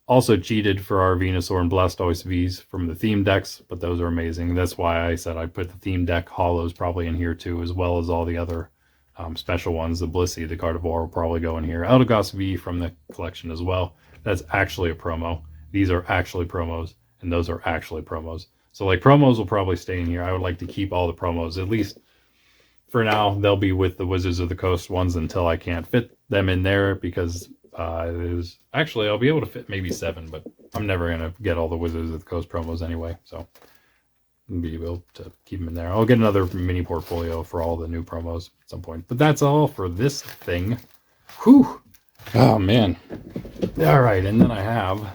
Also cheated for our Venusaur and Blastoise Vs from the theme decks, but those are amazing. That's why I said I put the theme deck hollows probably in here too, as well as all the other special ones. The Blissey, the Gardevoir will probably go in here. Eldegoss V from the collection as well. That's actually a promo. These are actually promos, and those are actually promos. So like promos will probably stay in here. I would like to keep all the promos, at least for now. They'll be with the Wizards of the Coast ones until I can't fit them in there because actually I'll be able to fit maybe 7, but I'm never going to get all the Wizards of the Coast promos anyway, so I'll be able to keep them in there. I'll get another mini portfolio for all the new promos at some point, but that's all for this thing. Whew! Oh man. Alright, and then I have,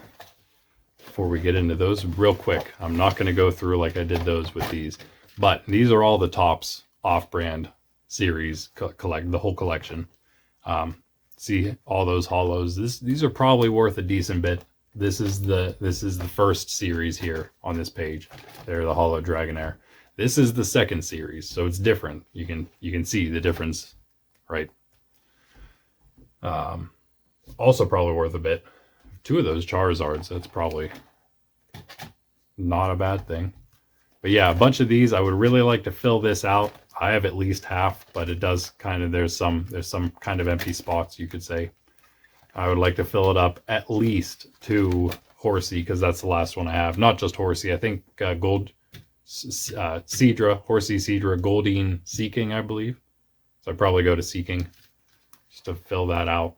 before we get into those real quick, I'm not going to go through like I did those with these, but these are all the tops off-brand series, the whole collection. See all those hollows. These are probably worth a decent bit. This is the first series here on this page. They're the Hollow Dragonair. This is the second series, so it's different. You can see the difference, right? Also probably worth a bit. 2 of those Charizards. That's probably not a bad thing. But yeah, a bunch of these. I would really like to fill this out. I have at least half, but it does kind of, there's some kind of empty spots, you could say. I would like to fill it up at least to Horsey, because that's the last one I have. Not just Horsey, I think Seadra, Horsey, Seadra, Goldeen, Seeking, I believe. So I'd probably go to Seeking just to fill that out.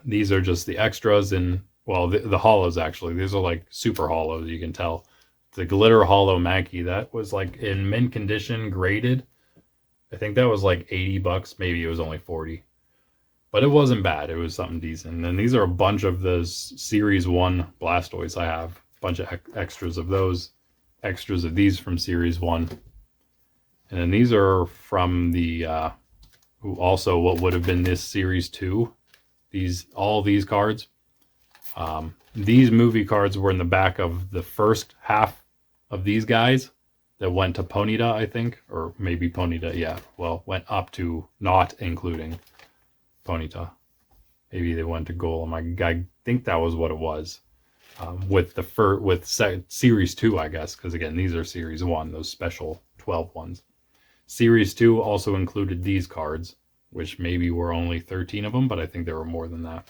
These are just the extras and, well, the hollows actually. These are like super hollows, you can tell. The Glitter Hollow Mankey, that was like in mint condition, graded. I think that was like $80, maybe it was only 40. But it wasn't bad, it was something decent. And these are a bunch of those Series 1 Blastoise I have. A bunch of extras of those. Extras of these from Series 1. And then these are from the, also what would have been this Series 2. All these cards. These movie cards were in the back of the first half of these guys that went to Ponyta, I think, or maybe Ponyta, yeah. Well, went up to not including Ponyta. Maybe they went to Golem. I think that was what it was. With Series 2, I guess, because again, these are Series 1, those special 12 ones. Series 2 also included these cards, which maybe were only 13 of them, but I think there were more than that.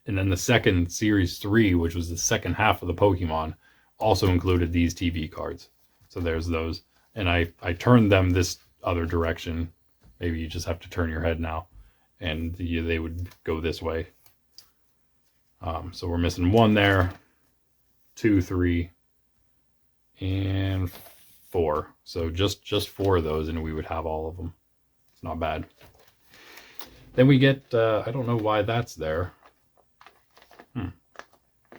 And then the second Series 3, which was the second half of the Pokemon, also included these TV cards. So there's those. And I turned them this other direction. Maybe you just have to turn your head now. And they would go this way. So we're missing 1 there, 2, 3, and 4. So just 4 of those, and we would have all of them. It's not bad. Then we get, I don't know why that's there.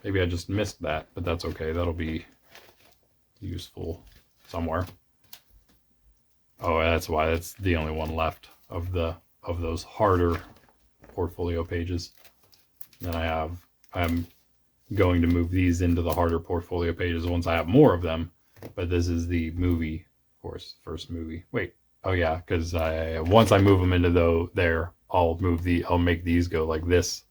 Maybe I just missed that, but that's okay. That'll be useful somewhere. Oh, that's why. That's the only one left of those harder portfolio pages. Then I'm going to move these into the harder portfolio pages once I have more of them. But this is the movie, of course, first movie. Wait, oh yeah, because once I move them into there, I'll make these go like this,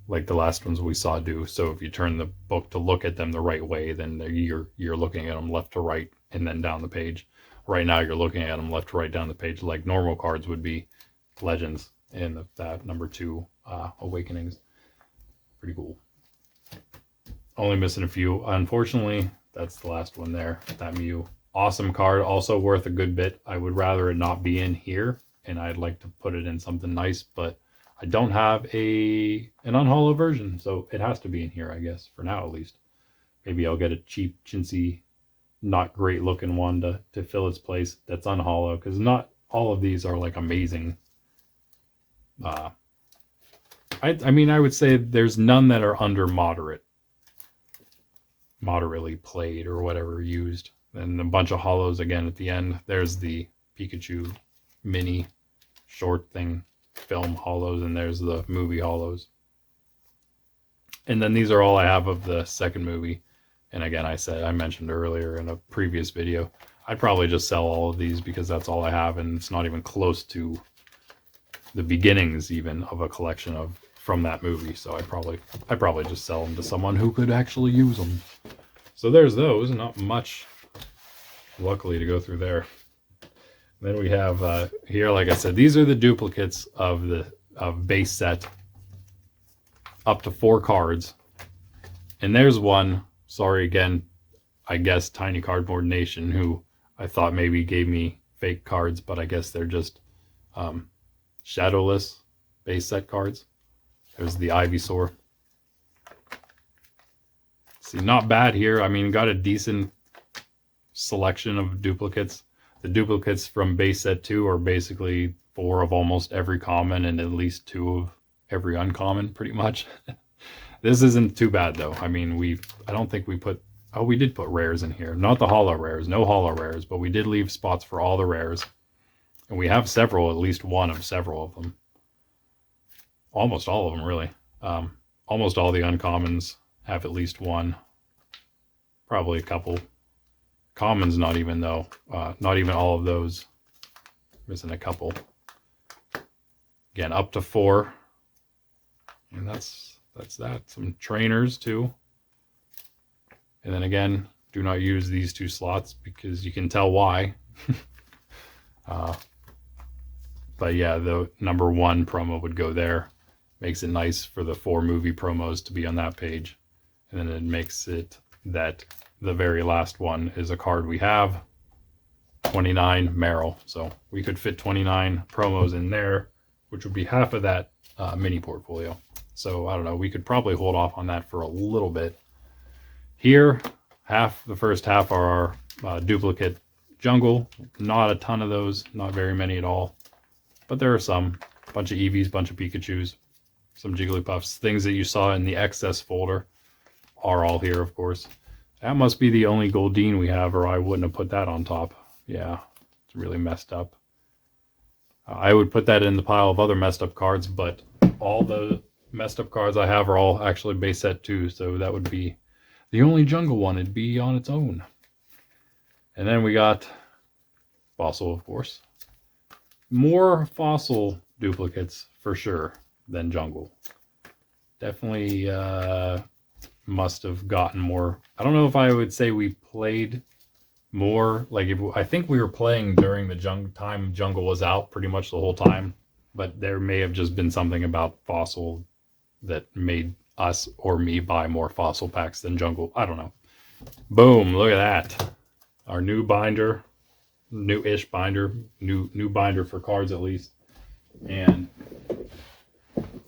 like the last ones we saw do. So if you turn the book to look at them the right way, then you're looking at them left to right and then down the page. Right now you're looking at them left to right down the page like normal cards would be. Legends and that number 2 Awakenings. Pretty cool. Only missing a few. Unfortunately, that's the last one there. That Mew. Awesome card. Also worth a good bit. I would rather it not be in here, and I'd like to put it in something nice, but I don't have an unhollow version, so it has to be in here, I guess, for now at least. Maybe I'll get a cheap, chintzy, not great looking one to fill its place that's unhollow, because not all of these are like amazing. I mean, I would say there's none that are under moderately played or whatever used. And a bunch of hollows again at the end. There's the Pikachu mini short thing, film hollows, and there's the movie hollows. And then these are all I have of the second movie. And again, I mentioned earlier in a previous video, I'd probably just sell all of these because that's all I have, and it's not even close to the beginnings even of a collection from that movie. So I'd probably just sell them to someone who could actually use them. So there's those. Not much, luckily, to go through there. Then we have here, like I said, these are the duplicates of base set, up to 4 cards. And there's one. Sorry again, I guess Tiny Cardboard Nation, who I thought maybe gave me fake cards, but I guess they're just shadowless base set cards. There's the Ivysaur. See, not bad here. I mean, got a decent selection of duplicates. The duplicates from base set 2 are basically 4 of almost every common and at least 2 of every uncommon, pretty much. This isn't too bad though. I mean, I don't think we put, oh, we did put rares in here. Not the hollow rares, no hollow rares, but we did leave spots for all the rares. And we have several, at least one of several of them. Almost all of them, really. Almost all the uncommons have at least one. Probably a couple. Commons, not even though. Not even all of those. Missing a couple. Again, up to 4. And that's that. Some trainers, too. And then again, do not use these 2 slots because you can tell why. But yeah, the number 1 promo would go there. Makes it nice for the 4 movie promos to be on that page. And then it makes it that the very last one is a card we have. 29 Meryl. So we could fit 29 promos in there, which would be half of that mini portfolio. So I don't know, we could probably hold off on that for a little bit. Here, the first half are our duplicate jungle. Not a ton of those, not very many at all. But there are some. Bunch of Eevees, bunch of Pikachus, some Jigglypuffs. Things that you saw in the excess folder are all here, of course. That must be the only Goldeen we have, or I wouldn't have put that on top. Yeah, it's really messed up. I would put that in the pile of other messed up cards, but all the messed up cards I have are all actually base set 2, so that would be the only jungle one. It'd be on its own. And then we got Fossil, of course. More Fossil duplicates for sure than jungle. Definitely must have gotten more. I don't know if I would say we played more. Like, I think we were playing during the time jungle was out pretty much the whole time, but there may have just been something about Fossil that made us or me buy more fossil packs than jungle. I don't know. Boom, look at that. Our new binder, new-ish binder, new binder for cards at least. And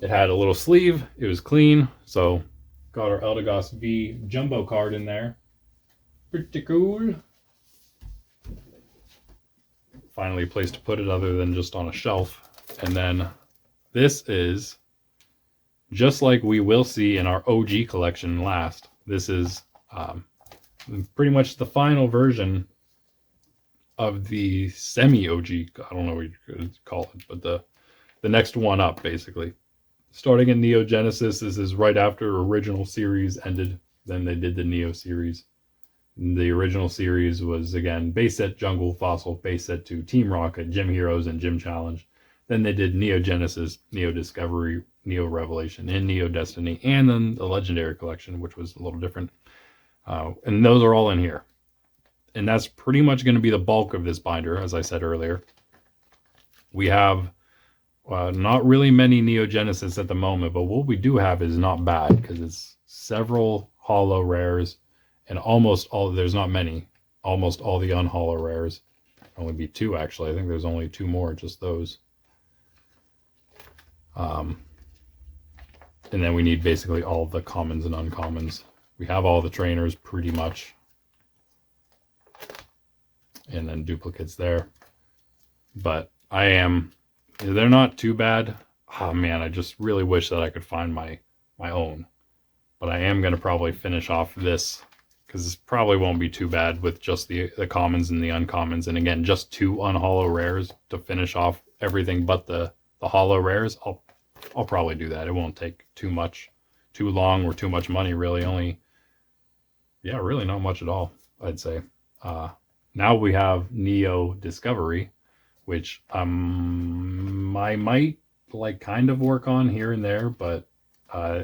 it had a little sleeve. It was clean. So got our Eldegoss V jumbo card in there. Pretty cool. Finally a place to put it other than just on a shelf. And then this is just like we will see in our OG collection last. This is pretty much the final version of the semi-OG. I don't know what you could call it, but the next one up, basically. Starting in Neo Genesis, this is right after original series ended. Then they did the Neo series. The original series was, again, base set Jungle, Fossil, base set 2, Team Rocket, Gym Heroes, and Gym Challenge. Then they did Neo Genesis, Neo Discovery, Neo Revelation, and Neo Destiny, and then the Legendary Collection, which was a little different. And those are all in here. And that's pretty much going to be the bulk of this binder, as I said earlier. We have not really many Neo Genesis at the moment, but what we do have is not bad, because it's several holo rares, and almost all, there's not many, almost all the unholo rares. Only be 2, actually. I think there's only 2 more, just those. And then we need basically all the commons and uncommons. We have all the trainers pretty much. And then duplicates there. But they're not too bad. Oh man, I just really wish that I could find my own. But I am going to probably finish off this, because this probably won't be too bad with just the commons and the uncommons. And again, just 2 unholo rares to finish off everything but the holo rares. I'll probably do that. It won't take too long, or too much money, really. Really not much at all, I'd say. Now we have Neo Discovery, which I might kind of work on here and there, but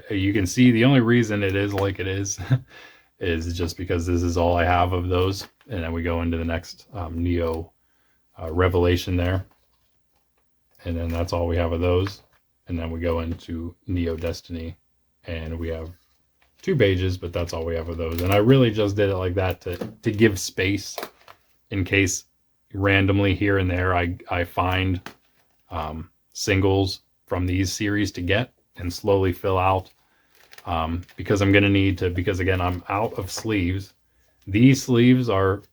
you can see the only reason it is like it is is just because this is all I have of those. And then we go into the next Neo Revelation there. And then that's all we have of those. And then we go into Neo Destiny, and we have 2 pages, but that's all we have of those. And I really just did it like that to give space in case randomly here and there I find singles from these series to get and slowly fill out. Because I'm going to need to, because again, I'm out of sleeves. These sleeves are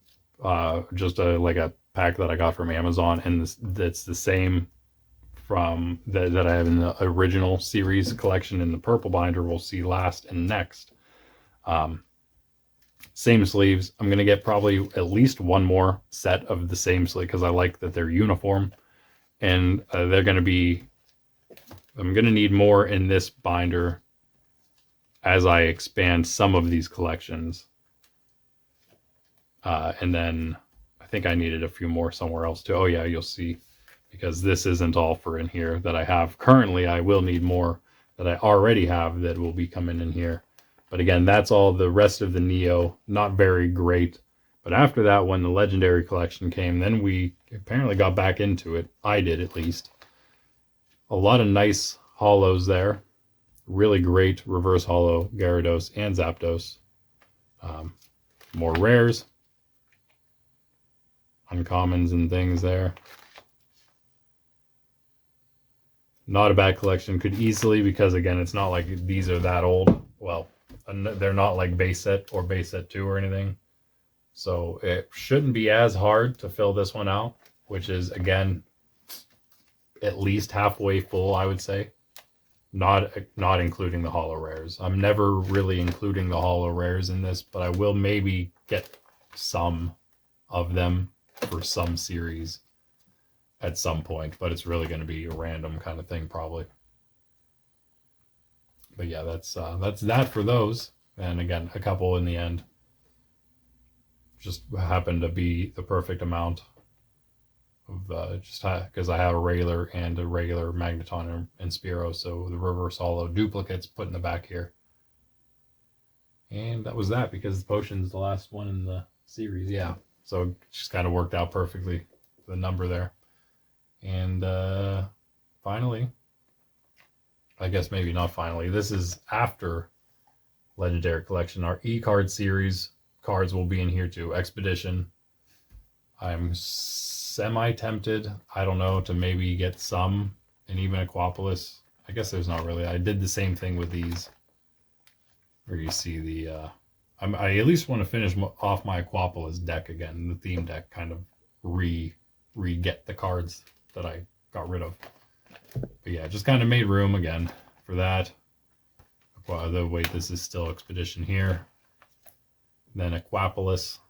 just like a pack that I got from Amazon, and that's the same from that I have in the original series collection in the purple binder we'll see last and next. Same sleeves. I'm going to get probably at least 1 more set of the same sleeve, because I like that they're uniform, and they're going to be, I'm going to need more in this binder as I expand some of these collections. And then I think I needed a few more somewhere else too. Oh yeah, you'll see, because this isn't all for in here that I have currently. I will need more that I already have that will be coming in here. But again, that's all the rest of the Neo. Not very great. But after that, when the Legendary Collection came, then we apparently got back into it. I did, at least. A lot of nice holos there. Really great reverse holo Gyarados and Zapdos. More rares. Uncommons and things there. Not a bad collection. Could easily, because again, it's not like these are that old. Well, they're not like base set or base set 2 or anything. So it shouldn't be as hard to fill this one out, which is, again, at least halfway full, I would say. Not including the holo rares. I'm never really including the holo rares in this, but I will maybe get some of them for some series at some point, but it's really going to be a random kind of thing probably. But yeah, that's that for those. And again, a couple in the end. Just happened to be the perfect amount of just because I have a regular and a regular Magneton and Spearow, so the reverse holo duplicates put in the back here. And that was that, because the potion's the last one in the series. Yeah, so it just kind of worked out perfectly, the number there. And finally, I guess maybe not finally. This is after Legendary Collection. Our E-card series cards will be in here too. Expedition. I'm semi-tempted, I don't know, to maybe get some, and even Aquapolis. I guess there's not really. I did the same thing with these, where you see the... I at least want to finish off my Aquapolis deck again, the theme deck, kind of re-get the cards that I got rid of. But yeah, just kind of made room again for that. Well, wait, this is still Expedition here. Then Aquapolis.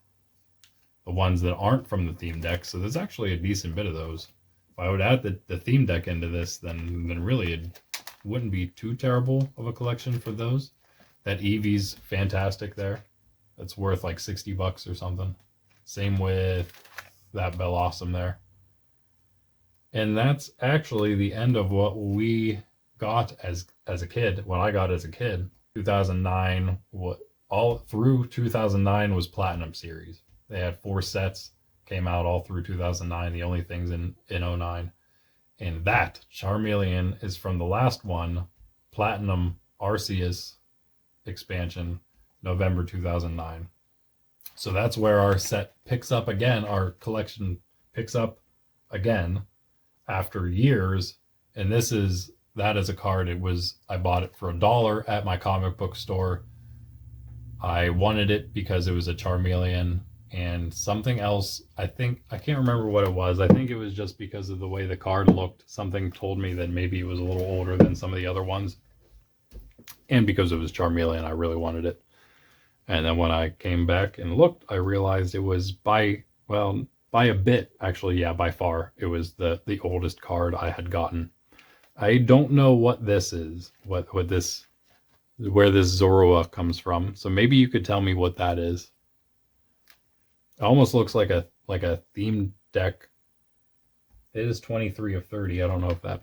The ones that aren't from the theme deck, so there's actually a decent bit of those. If I would add the theme deck into this, then really it wouldn't be too terrible of a collection for those. That Eevee's fantastic there. That's worth like $60 or something. Same with that Bellossom there. And that's actually the end of what we got as a kid. What I got as a kid. 2009, all through 2009 was Platinum Series. They had 4 sets, came out all through 2009, the only things in 09. And that Charmeleon is from the last one, Platinum Arceus expansion, November 2009. So that's where our set picks up again, our collection picks up again after years. And that is a card. I bought it for $1 at my comic book store. I wanted it because it was a Charmeleon and something else. I can't remember what it was. I think it was just because of the way the card looked. Something told me that maybe it was a little older than some of the other ones. And because it was Charmeleon, I really wanted it. And then when I came back and looked, I realized it was by a bit, actually, yeah, by far, it was the oldest card I had gotten. I don't know what this is, where this Zorua comes from. So maybe you could tell me what that is. It almost looks like a themed deck. It is 23 of 30. I don't know if that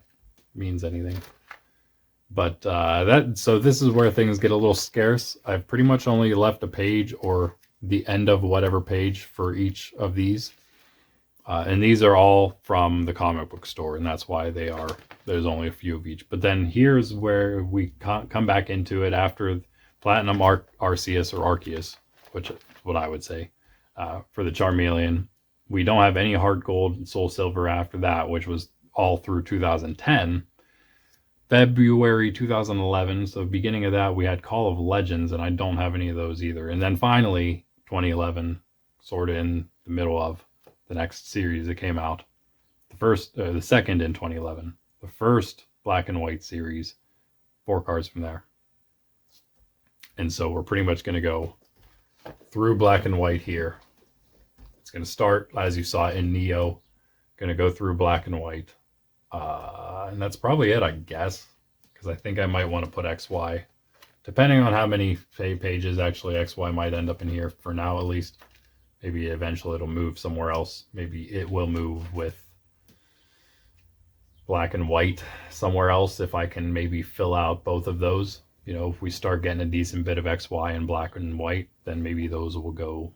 means anything. But so this is where things get a little scarce. I've pretty much only left a page or the end of whatever page for each of these. And these are all from the comic book store, and that's why there's only a few of each. But then here's where we come back into it after Platinum Arceus or Arceus, which is what I would say. For the Charmeleon, we don't have any Heart Gold and Soul Silver after that, which was all through 2010. February 2011, so beginning of that, we had Call of Legends, and I don't have any of those either. And then finally, 2011, sort of in the middle of the next series that came out. The second in 2011. The first Black and White series, 4 cards from there. And so we're pretty much going to go through Black and White here. It's going to start, as you saw in Neo, going to go through Black and White. And that's probably it, I guess, because I think I might want to put XY. Depending on how many pages, actually, XY might end up in here for now, at least. Maybe eventually it'll move somewhere else. Maybe it will move with Black and White somewhere else if I can maybe fill out both of those. You know, if we start getting a decent bit of XY and Black and White, then maybe those will go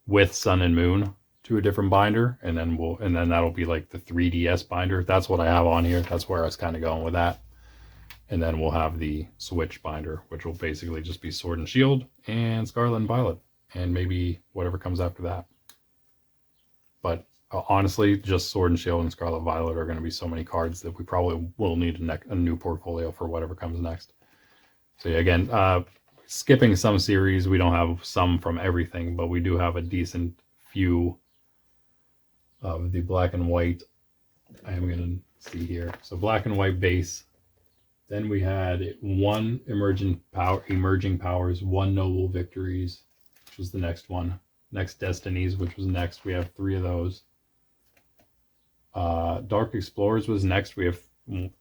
with Sun and Moon to a different binder, and then that'll be like the 3DS binder. That's what I have on here. That's where I was kind of going with that. And then we'll have the Switch binder, which will basically just be Sword and Shield and Scarlet and Violet, and maybe whatever comes after that. But honestly, just Sword and Shield and Scarlet Violet are going to be so many cards that we probably will need a new portfolio for whatever comes next. So yeah, again, skipping some series, we don't have some from everything, but we do have a decent few of the Black and White. I am going to see here. So Black and White base. Then we had 1 Emerging Powers, 1 Noble Victories, which was the next one. Next Destinies, which was next. We have 3 of those. Dark Explorers was next. We have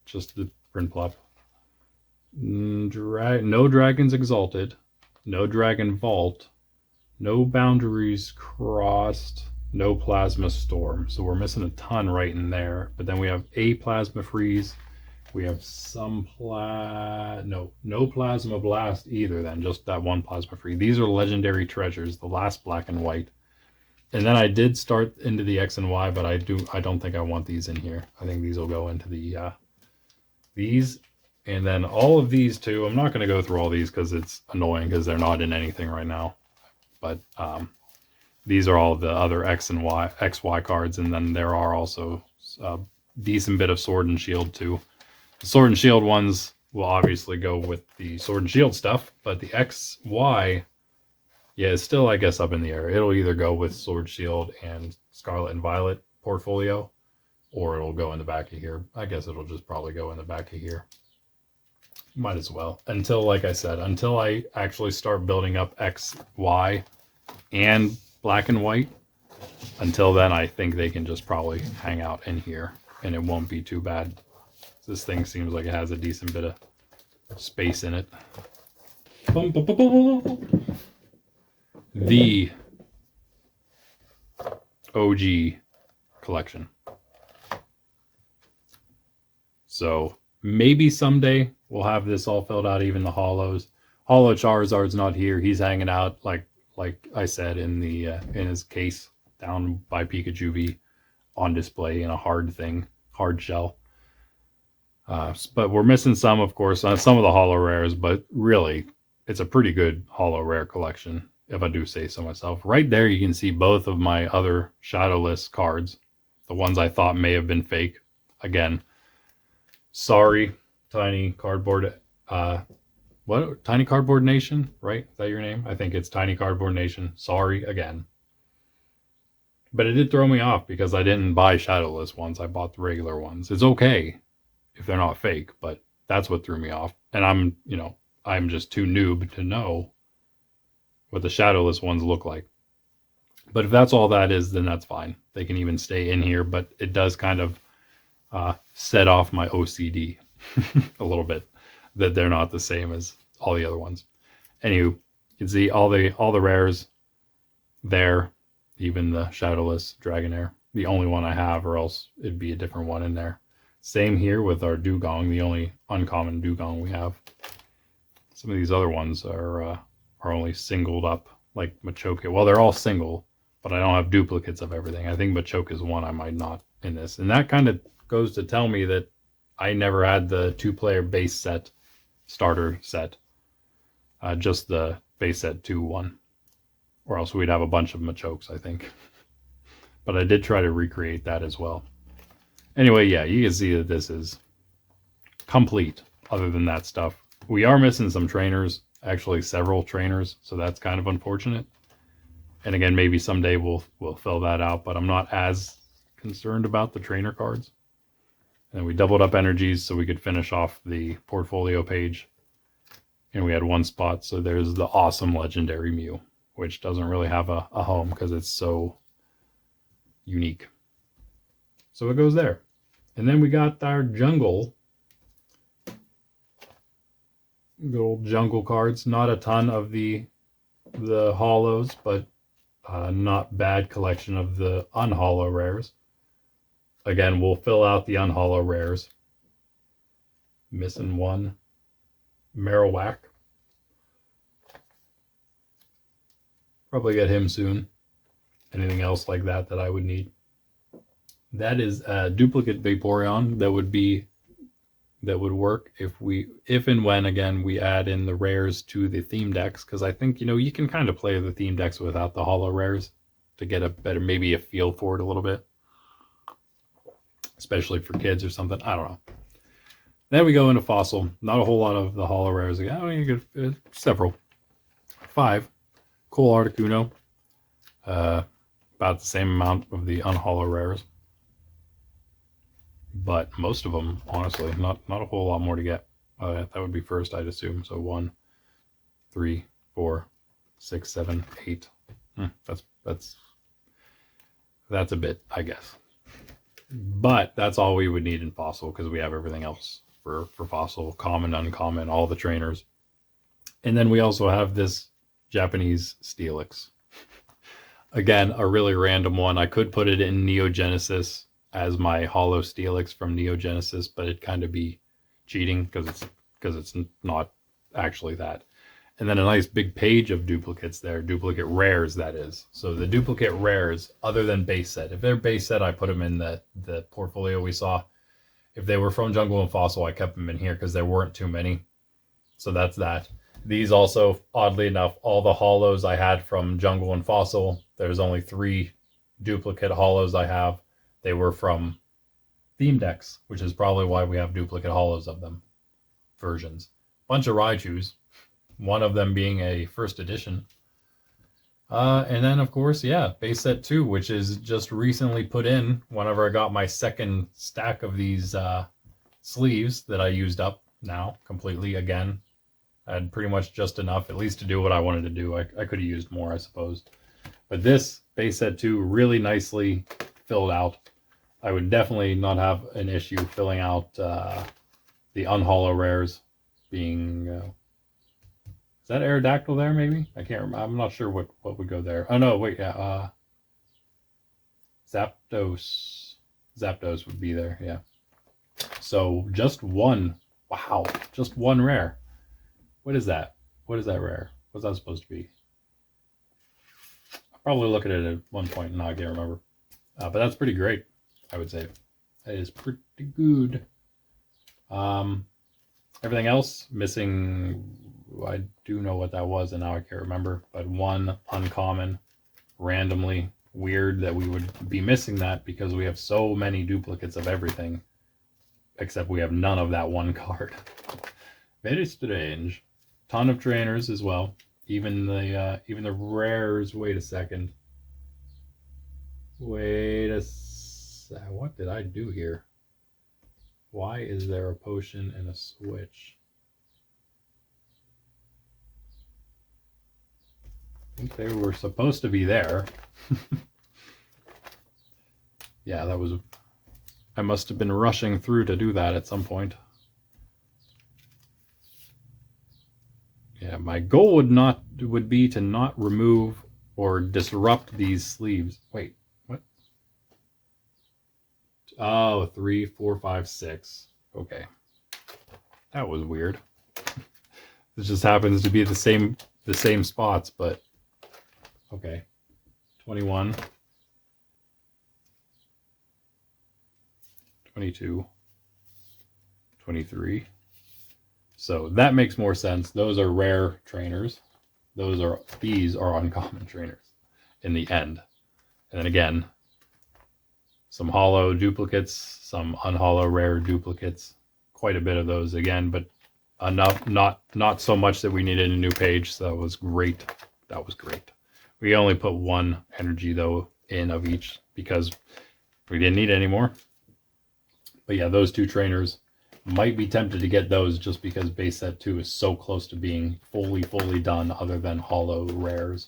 just the print plop. No Dragons Exalted. No Dragon Vault. No Boundaries Crossed. No Plasma Storm. So we're missing a ton right in there. But then we have a Plasma Freeze. We have some no Plasma Blast either then. Just that 1 Plasma Freeze. These are Legendary Treasures. The last Black and White. And then I did start into the X and Y, but I don't think I want these in here. I think these will go into the these And then all of these two, I'm not going to go through all these because it's annoying because they're not in anything right now. But these are all the other X and Y, XY cards. And then there are also a decent bit of Sword and Shield too. The Sword and Shield ones will obviously go with the Sword and Shield stuff. But the XY, yeah, it's still, I guess, up in the air. It'll either go with Sword, Shield, and Scarlet and Violet portfolio, or it'll go in the back of here. I guess it'll just probably go in the back of here. Might as well. Until, like I said, until I actually start building up X, Y, and black and white, until then, I think they can just probably hang out in here, and it won't be too bad. This thing seems like it has a decent bit of space in it. The OG collection. So maybe someday we'll have this all filled out, even the hollows. Hollow Charizard's not here. He's hanging out like I said in the in his case down by Pikachu V on display in a hard shell. But we're missing some, of course, on some of the hollow rares, but really it's a pretty good hollow rare collection, if I do say so myself. Right there you can see both of my other shadowless cards, the ones I thought may have been fake. Again, sorry, Tiny Cardboard, Tiny Cardboard Nation, right? Is that your name? I think it's Tiny Cardboard Nation. Sorry again. But it did throw me off because I didn't buy shadowless ones. I bought the regular ones. It's okay if they're not fake, but that's what threw me off. And I'm just too noob to know what the shadowless ones look like. But if that's all that is, then that's fine. They can even stay in here, but it does kind of set off my OCD a little bit that they're not the same as all the other ones. Anywho, you can see all the rares there, even the shadowless Dragonair, the only one I have, or else it'd be a different one in there. Same here with our Dugong, the only uncommon Dugong we have. Some of these other ones are only singled up, like Machoke. Well, they're all single, but I don't have duplicates of everything. I think Machoke is one I might not in this. And that kind of goes to tell me that I never had the 2-player base set, starter set. Just the base set 2 one. Or else we'd have a bunch of Machokes, I think. But I did try to recreate that as well. Anyway, yeah, you can see that this is complete, other than that stuff. We are missing some trainers, actually several trainers, so that's kind of unfortunate. And again, maybe someday we'll fill that out, but I'm not as concerned about the trainer cards. And we doubled up energies so we could finish off the portfolio page. And we had one spot, so there's the awesome legendary Mew, which doesn't really have a home because it's so unique. So it goes there. And then we got our jungle. Good old jungle cards. Not a ton of the hollows, but not bad collection of the unhollow rares. Again, we'll fill out the unhollow rares. Missing one. Marowak. Probably get him soon. Anything else like that I would need. That is a duplicate Vaporeon that would work if and when again we add in the rares to the theme decks, because I think you can kind of play the theme decks without the hollow rares to get a better, maybe a feel for it a little bit, especially for kids or something. I don't know. Then we go into fossil. Not a whole lot of the hollow rares again. I mean, you get several. 5. Cool Articuno. About the same amount of the unhollow rares. But most of them, honestly, not a whole lot more to get. That would be first, I'd assume. So 1, 3, 4, 6, 7, 8. That's a bit, I guess. But that's all we would need in fossil because we have everything else for fossil, common, uncommon, all the trainers. And then we also have this Japanese Steelix. Again, a really random one. I could put it in Neogenesis as my hollow Steelix from Neogenesis, but it'd kind of be cheating because it's not actually that. And then a nice big page of duplicates there, duplicate rares, that is. So the duplicate rares, other than base set. If they're base set, I put them in the portfolio we saw. If they were from Jungle and Fossil, I kept them in here because there weren't too many. So that's that. These also, oddly enough, all the hollows I had from Jungle and Fossil, there's only 3 duplicate hollows I have. They were from theme decks, which is probably why we have duplicate hollows of them. Versions. Bunch of Raijus, one of them being a first edition. And then, of course, yeah, base set 2, which is just recently put in whenever I got my second stack of these sleeves that I used up now completely again. I had pretty much just enough, at least to do what I wanted to do. I could have used more, I suppose. But this base set 2 really nicely filled out. I would definitely not have an issue filling out the unhollow rares being... is that Aerodactyl there, maybe? I can't remember. I'm not sure what would go there. Oh, no, wait, yeah. Zapdos. Zapdos would be there, yeah. So, just one. Wow, just one rare. What is that? What is that rare? What's that supposed to be? I'll probably look at it at one point and I can't remember. But that's pretty great, I would say. That is pretty good. Everything else, missing... I do know what that was and now I can't remember. But one uncommon, randomly weird that we would be missing that because we have so many duplicates of everything. Except we have none of that one card. Very strange. Ton of trainers as well. Even the rares. Wait a second. What did I do here? Why is there a potion and a switch? I think they were supposed to be there. Yeah, that was... I must have been rushing through to do that at some point. Yeah, my goal would be to not remove or disrupt these sleeves. Wait, what? Oh, 3, 4, 5, 6. Okay. That was weird. This just happens to be the same spots, but okay. 21. 22. 23. So that makes more sense. Those are rare trainers. These are uncommon trainers in the end. And then again, some hollow duplicates, some unhollow rare duplicates, quite a bit of those again, but enough, not so much that we needed a new page. So that was great. That was great. We only put 1 energy though in of each because we didn't need any more. But yeah, those 2 trainers, might be tempted to get those just because base set 2 is so close to being fully done other than hollow rares.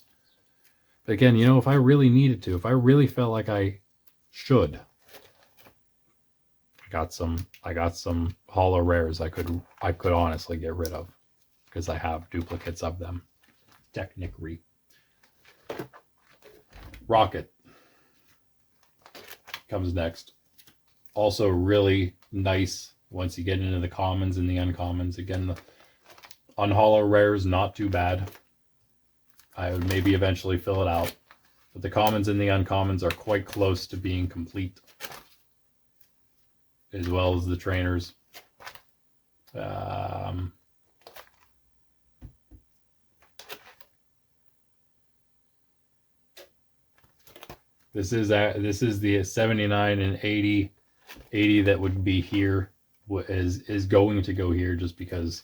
But again, you know, if I really needed to, if I really felt like I should, I got some hollow rares I could honestly get rid of because I have duplicates of them. Technically. Rocket comes next. Also really nice once you get into the commons and the uncommons. Again, the unhollow rares, not too bad. I would maybe eventually fill it out. But the commons and the uncommons are quite close to being complete. As well as the trainers. This is the 79 and 80 that would be here, is going to go here just because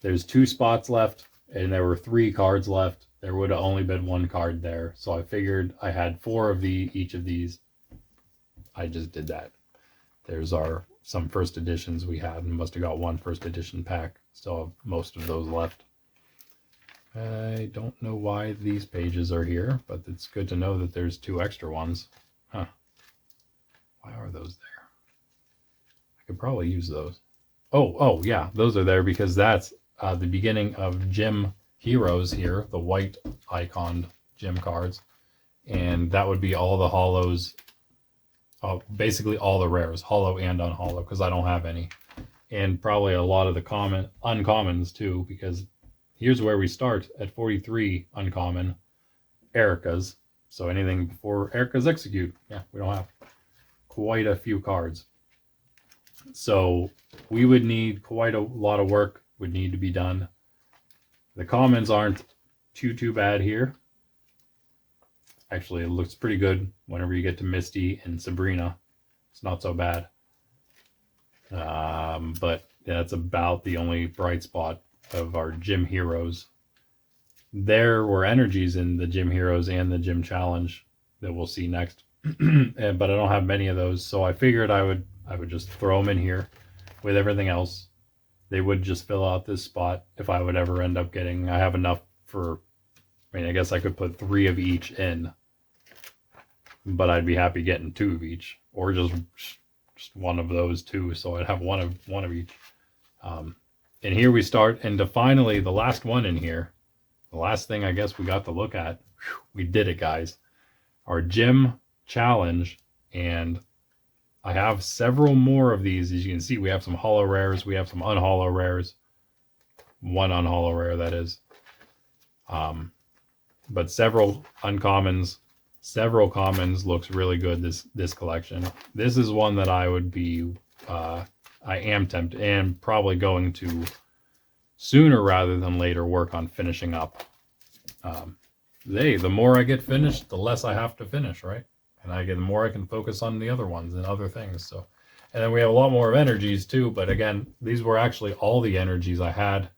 there's 2 spots left and there were 3 cards left. There would have only been 1 card there, so I figured I had 4 of each of these. I just did that. There's some first editions we had, and must have got 1 first edition pack. Still have most of those left. I don't know why these pages are here, but it's good to know that there's 2 extra ones. Huh. Why are those there? I could probably use those. Oh, yeah, those are there because that's the beginning of Gym Heroes here, the white iconed gym cards. And that would be all the hollows, basically all the rares, hollow and unhollow, because I don't have any. And probably a lot of the uncommons too, because here's where we start at 43 uncommon Erica's. So anything before Erica's Execute, yeah, we don't have quite a few cards. So we would need quite a lot of work would need to be done. The commons aren't too bad here. Actually, it looks pretty good whenever you get to Misty and Sabrina. It's not so bad. But yeah, that's about the only bright spot of our gym heroes. There were energies in the gym heroes and the gym challenge that we'll see next. But I don't have many of those, so I figured I would just throw them in here with everything else. They would just fill out this spot if I would ever end up getting. I have enough for, I mean, I guess I could put 3 of each in, but I'd be happy getting 2 of each, or just one of those 2. So I'd have one of each. And here we start, and to finally the last one in here, the last thing I guess we got to look at. Whew, we did it, guys. Our gym challenge, and I have several more of these. As you can see, we have some holo rares, we have some unholo rares, one unholo rare, that is, but several uncommons, several commons. Looks really good, this collection. This is one that I would be I am tempted and probably going to sooner rather than later work on finishing up. The more I get finished, the less I have to finish, right? And the more I can focus on the other ones and other things. So, and then we have a lot more of energies too. But again, these were actually all the energies I had.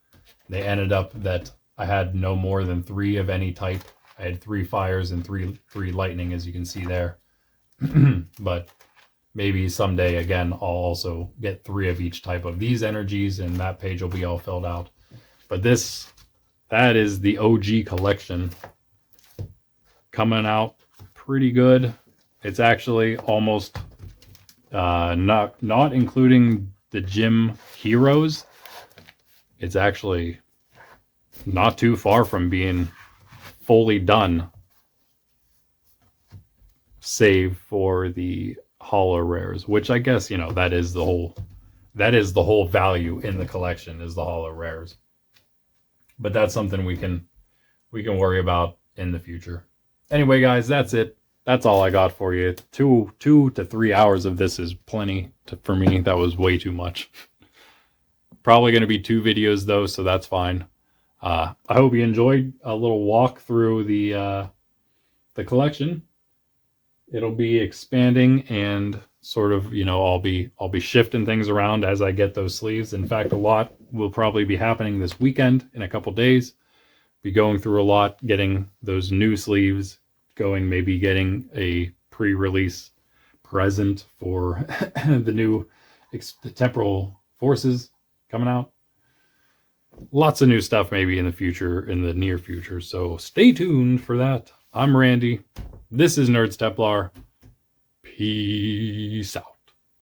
They ended up that I had no more than 3 of any type. I had 3 fires and three lightning, as you can see there. But maybe someday again, I'll also get 3 of each type of these energies, and that page will be all filled out. But that is the OG collection, coming out pretty good. It's actually almost not including the gym heroes. It's actually not too far from being fully done, save for the holo rares, which I guess, that is the whole value in the collection, is the holo rares. But that's something we can worry about in the future. Anyway, guys, that's it. That's all I got for you. 2 to 3 hours of this is plenty for me. That was way too much. Probably going to be 2 videos though, so that's fine. I hope you enjoyed a little walk through the collection. It'll be expanding, and sort of, I'll be shifting things around as I get those sleeves. In fact, a lot will probably be happening this weekend in a couple days. Be going through a lot, getting those new sleeves going, maybe getting a pre-release present for the new temporal forces coming out. Lots of new stuff maybe in the near future. So stay tuned for that. I'm Randy. This is Nerds Templar. Peace out.